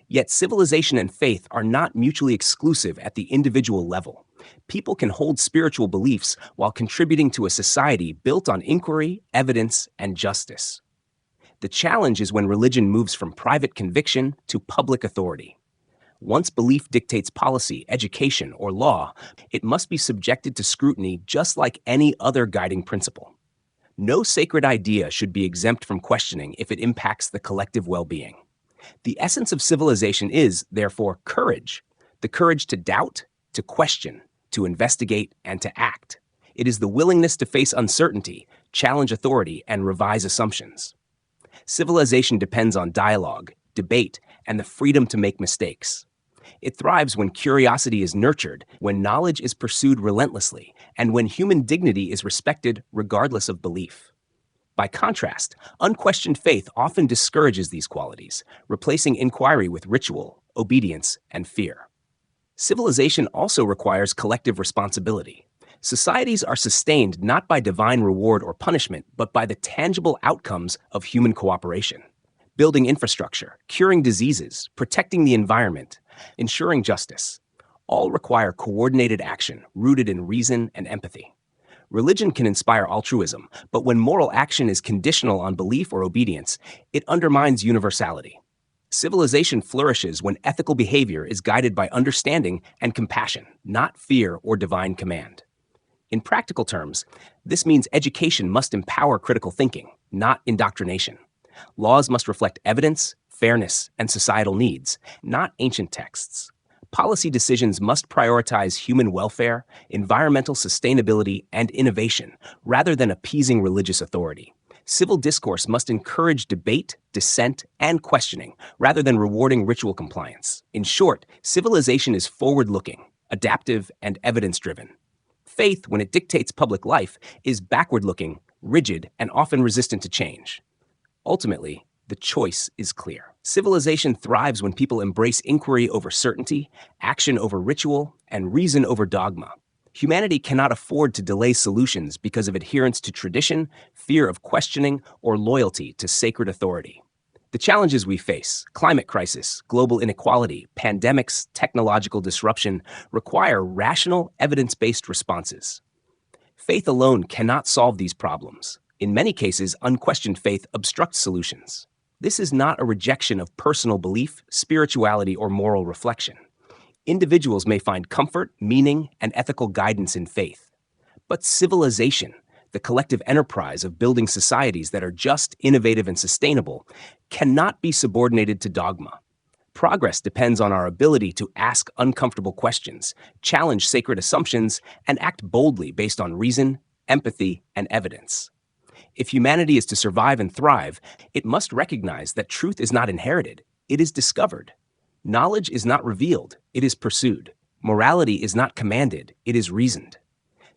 Yet civilization and faith are not mutually exclusive at the individual level. People can hold spiritual beliefs while contributing to a society built on inquiry, evidence, and justice. The challenge is when religion moves from private conviction to public authority. Once belief dictates policy, education, or law, it must be subjected to scrutiny just like any other guiding principle. No sacred idea should be exempt from questioning if it impacts the collective well-being. The essence of civilization is, therefore, courage. The courage to doubt, to question, to investigate, and to act. It is the willingness to face uncertainty, challenge authority, and revise assumptions. Civilization depends on dialogue, debate, and the freedom to make mistakes. It thrives when curiosity is nurtured, when knowledge is pursued relentlessly, and when human dignity is respected regardless of belief. By contrast, unquestioned faith often discourages these qualities, replacing inquiry with ritual, obedience, and fear. Civilization also requires collective responsibility. Societies are sustained not by divine reward or punishment, but by the tangible outcomes of human cooperation. Building infrastructure, curing diseases, protecting the environment, ensuring justice, all require coordinated action rooted in reason and empathy. Religion can inspire altruism, but when moral action is conditional on belief or obedience, it undermines universality. Civilization flourishes when ethical behavior is guided by understanding and compassion, not fear or divine command. In practical terms, this means education must empower critical thinking, not indoctrination. Laws must reflect evidence, fairness, and societal needs, not ancient texts. Policy decisions must prioritize human welfare, environmental sustainability, and innovation, rather than appeasing religious authority. Civil discourse must encourage debate, dissent, and questioning, rather than rewarding ritual compliance. In short, civilization is forward-looking, adaptive, and evidence-driven. Faith, when it dictates public life, is backward-looking, rigid, and often resistant to change. Ultimately, the choice is clear. Civilization thrives when people embrace inquiry over certainty, action over ritual, and reason over dogma. Humanity cannot afford to delay solutions because of adherence to tradition, fear of questioning, or loyalty to sacred authority. The challenges we face, climate crisis, global inequality, pandemics, technological disruption, require rational, evidence-based responses. Faith alone cannot solve these problems. In many cases, unquestioned faith obstructs solutions. This is not a rejection of personal belief, spirituality, or moral reflection. Individuals may find comfort, meaning, and ethical guidance in faith. But civilization, the collective enterprise of building societies that are just, innovative, and sustainable, cannot be subordinated to dogma. Progress depends on our ability to ask uncomfortable questions, challenge sacred assumptions, and act boldly based on reason, empathy, and evidence. If humanity is to survive and thrive, it must recognize that truth is not inherited, it is discovered. Knowledge is not revealed, it is pursued. Morality is not commanded, it is reasoned.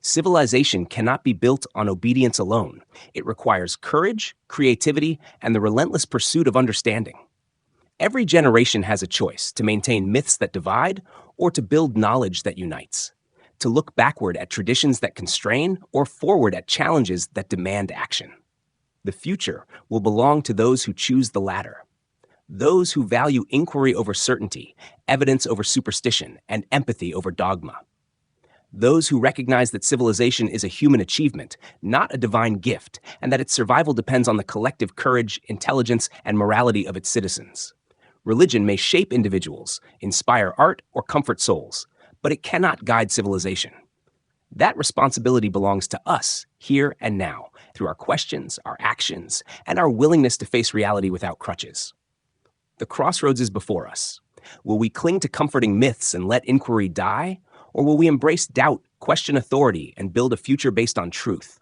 Civilization cannot be built on obedience alone. It requires courage, creativity, and the relentless pursuit of understanding. Every generation has a choice to maintain myths that divide or to build knowledge that unites, to look backward at traditions that constrain or forward at challenges that demand action. The future will belong to those who choose the latter, those who value inquiry over certainty, evidence over superstition, and empathy over dogma. Those who recognize that civilization is a human achievement, not a divine gift, and that its survival depends on the collective courage, intelligence, and morality of its citizens. Religion may shape individuals, inspire art, or comfort souls, but it cannot guide civilization. That responsibility belongs to us, here and now, through our questions, our actions, and our willingness to face reality without crutches. The crossroads is before us. Will we cling to comforting myths and let inquiry die? Or will we embrace doubt, question authority, and build a future based on truth?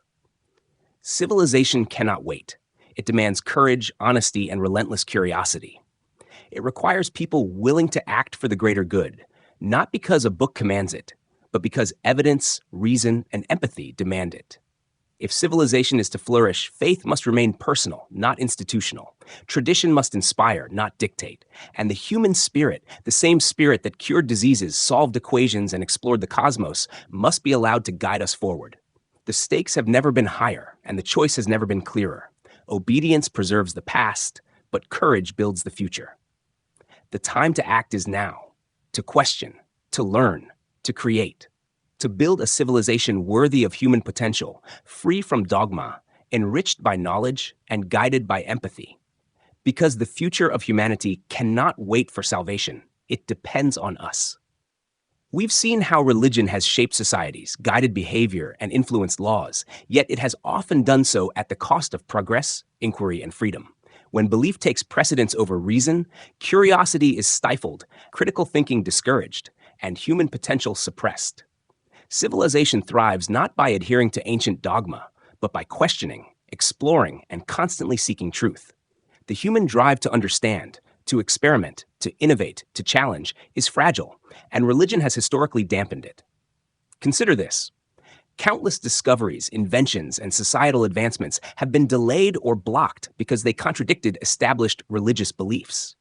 Civilization cannot wait. It demands courage, honesty, and relentless curiosity. It requires people willing to act for the greater good, not because a book commands it, but because evidence, reason, and empathy demand it. If civilization is to flourish, faith must remain personal, not institutional. Tradition must inspire, not dictate. And the human spirit, the same spirit that cured diseases, solved equations, and explored the cosmos, must be allowed to guide us forward. The stakes have never been higher, and the choice has never been clearer. Obedience preserves the past, but courage builds the future. The time to act is now, to question, to learn, to create. To build a civilization worthy of human potential, free from dogma, enriched by knowledge, and guided by empathy. Because the future of humanity cannot wait for salvation, it depends on us. We've seen how religion has shaped societies, guided behavior, and influenced laws, yet it has often done so at the cost of progress, inquiry, and freedom. When belief takes precedence over reason, curiosity is stifled, critical thinking discouraged, and human potential suppressed. Civilization thrives not by adhering to ancient dogma, but by questioning, exploring, and constantly seeking truth. The human drive to understand, to experiment, to innovate, to challenge is fragile, and religion has historically dampened it. Consider this. Countless discoveries, inventions, and societal advancements have been delayed or blocked because they contradicted established religious beliefs.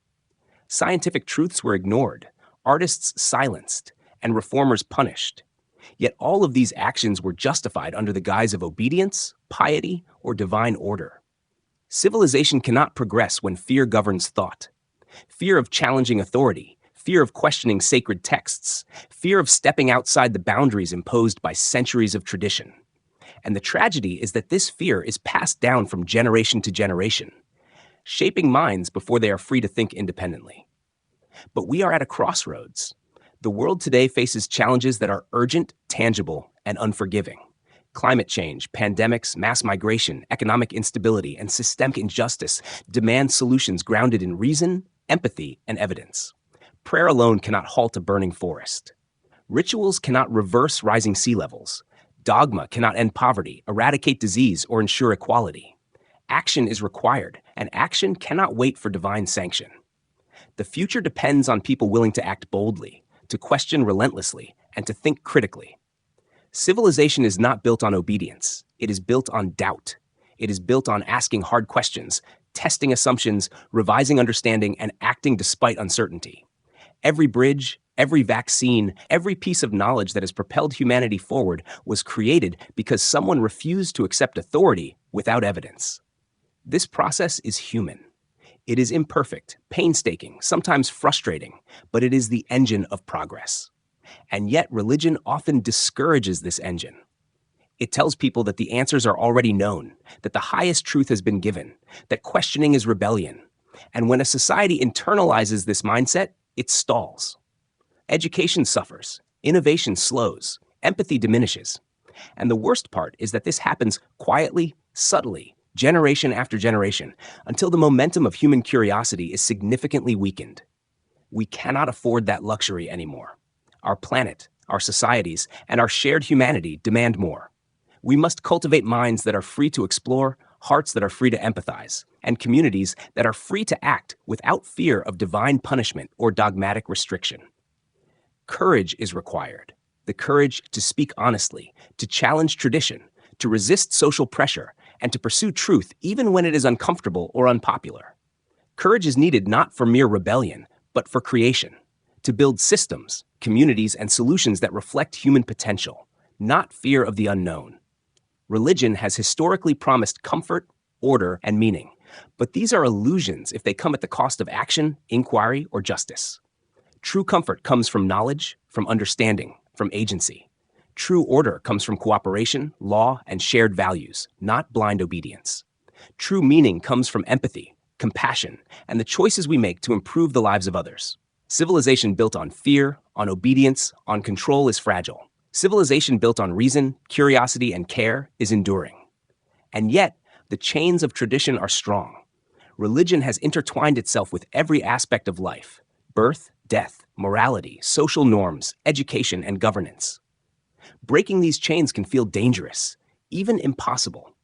Scientific truths were ignored, artists silenced, and reformers punished. Yet all of these actions were justified under the guise of obedience, piety, or divine order. Civilization cannot progress when fear governs thought. Fear of challenging authority, fear of questioning sacred texts, fear of stepping outside the boundaries imposed by centuries of tradition. And the tragedy is that this fear is passed down from generation to generation, shaping minds before they are free to think independently. But we are at a crossroads. The world today faces challenges that are urgent, tangible, and unforgiving. Climate change, pandemics, mass migration, economic instability, and systemic injustice demand solutions grounded in reason, empathy, and evidence. Prayer alone cannot halt a burning forest. Rituals cannot reverse rising sea levels. Dogma cannot end poverty, eradicate disease, or ensure equality. Action is required, and action cannot wait for divine sanction. The future depends on people willing to act boldly, to question relentlessly, and to think critically. Civilization is not built on obedience. It is built on doubt. It is built on asking hard questions, testing assumptions, revising understanding, and acting despite uncertainty. Every bridge, every vaccine, every piece of knowledge that has propelled humanity forward was created because someone refused to accept authority without evidence. This process is human. It is imperfect, painstaking, sometimes frustrating, but it is the engine of progress. And yet, religion often discourages this engine. It tells people that the answers are already known, that the highest truth has been given, that questioning is rebellion. And when a society internalizes this mindset, it stalls. Education suffers, innovation slows, empathy diminishes. And the worst part is that this happens quietly, subtly, generation after generation, until the momentum of human curiosity is significantly weakened. We cannot afford that luxury anymore. Our planet, our societies, and our shared humanity demand more. We must cultivate minds that are free to explore, hearts that are free to empathize, and communities that are free to act without fear of divine punishment or dogmatic restriction. Courage is required. The courage to speak honestly, to challenge tradition, to resist social pressure, and to pursue truth even when it is uncomfortable or unpopular. Courage is needed not for mere rebellion, but for creation, to build systems, communities, and solutions that reflect human potential, not fear of the unknown. Religion has historically promised comfort, order, and meaning, but these are illusions if they come at the cost of action, inquiry, or justice. True comfort comes from knowledge, from understanding, from agency. True order comes from cooperation, law, and shared values, not blind obedience. True meaning comes from empathy, compassion, and the choices we make to improve the lives of others. Civilization built on fear, on obedience, on control is fragile. Civilization built on reason, curiosity, and care is enduring. And yet, the chains of tradition are strong. Religion has intertwined itself with every aspect of life: birth, death, morality, social norms, education, and governance. Breaking these chains can feel dangerous, even impossible.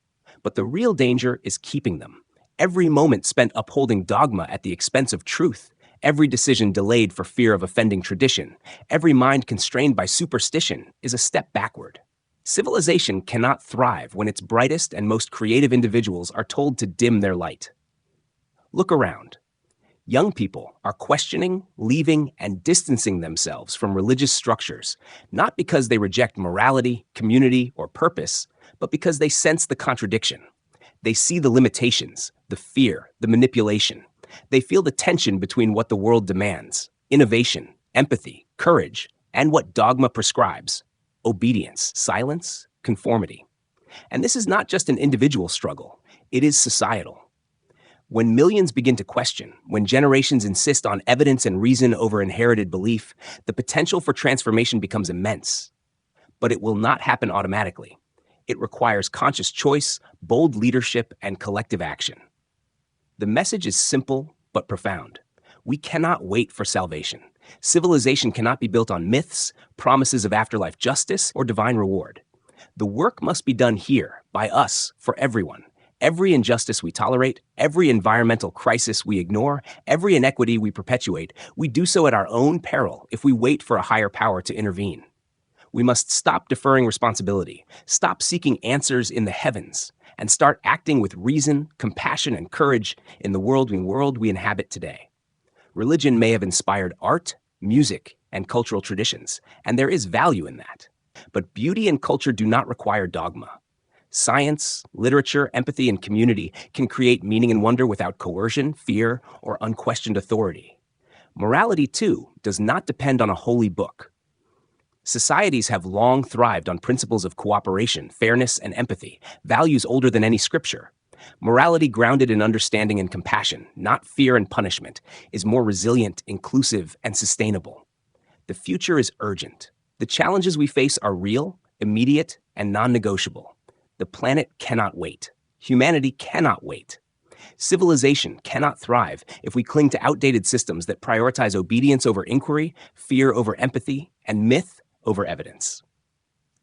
But the real danger is keeping them. Every moment spent upholding dogma at the expense of truth, every decision delayed for fear of offending tradition, every mind constrained by superstition is a step backward. Civilization cannot thrive when its brightest and most creative individuals are told to dim their light. Look around. Young people are questioning, leaving, and distancing themselves from religious structures, not because they reject morality, community, or purpose, but because they sense the contradiction. They see the limitations, the fear, the manipulation. They feel the tension between what the world demands, innovation, empathy, courage, and what dogma prescribes, obedience, silence, conformity. And this is not just an individual struggle, it is societal. When millions begin to question, when generations insist on evidence and reason over inherited belief, the potential for transformation becomes immense. But it will not happen automatically. It requires conscious choice, bold leadership, and collective action. The message is simple but profound. We cannot wait for salvation. Civilization cannot be built on myths, promises of afterlife justice, or divine reward. The work must be done here, by us, for everyone. Every injustice we tolerate, every environmental crisis we ignore, every inequity we perpetuate, we do so at our own peril if we wait for a higher power to intervene. We must stop deferring responsibility, stop seeking answers in the heavens, and start acting with reason, compassion, and courage in the world we inhabit today. Religion may have inspired art, music, and cultural traditions, and there is value in that. But beauty and culture do not require dogma. Science, literature, empathy, and community can create meaning and wonder without coercion, fear, or unquestioned authority. Morality, too, does not depend on a holy book. Societies have long thrived on principles of cooperation, fairness, and empathy, values older than any scripture. Morality grounded in understanding and compassion, not fear and punishment, is more resilient, inclusive, and sustainable. The future is urgent. The challenges we face are real, immediate, and non-negotiable. The planet cannot wait. Humanity cannot wait. Civilization cannot thrive if we cling to outdated systems that prioritize obedience over inquiry, fear over empathy, and myth over evidence.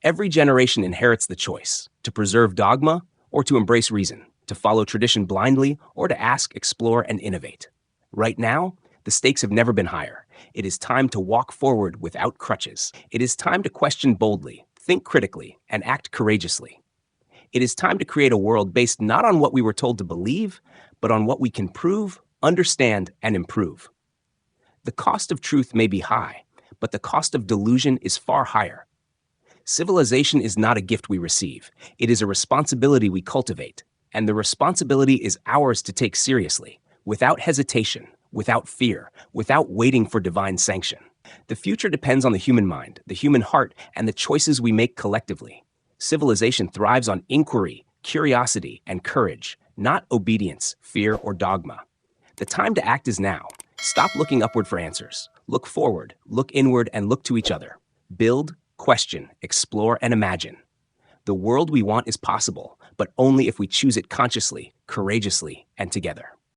Every generation inherits the choice to preserve dogma or to embrace reason, to follow tradition blindly or to ask, explore, and innovate. Right now, the stakes have never been higher. It is time to walk forward without crutches. It is time to question boldly, think critically, and act courageously. It is time to create a world based not on what we were told to believe, but on what we can prove, understand, and improve. The cost of truth may be high, but the cost of delusion is far higher. Civilization is not a gift we receive. It is a responsibility we cultivate, and the responsibility is ours to take seriously, without hesitation, without fear, without waiting for divine sanction. The future depends on the human mind, the human heart, and the choices we make collectively. Civilization thrives on inquiry, curiosity, and courage, not obedience, fear, or dogma. The time to act is now. Stop looking upward for answers. Look forward, look inward, and look to each other. Build, question, explore, and imagine. The world we want is possible, but only if we choose it consciously, courageously, and together.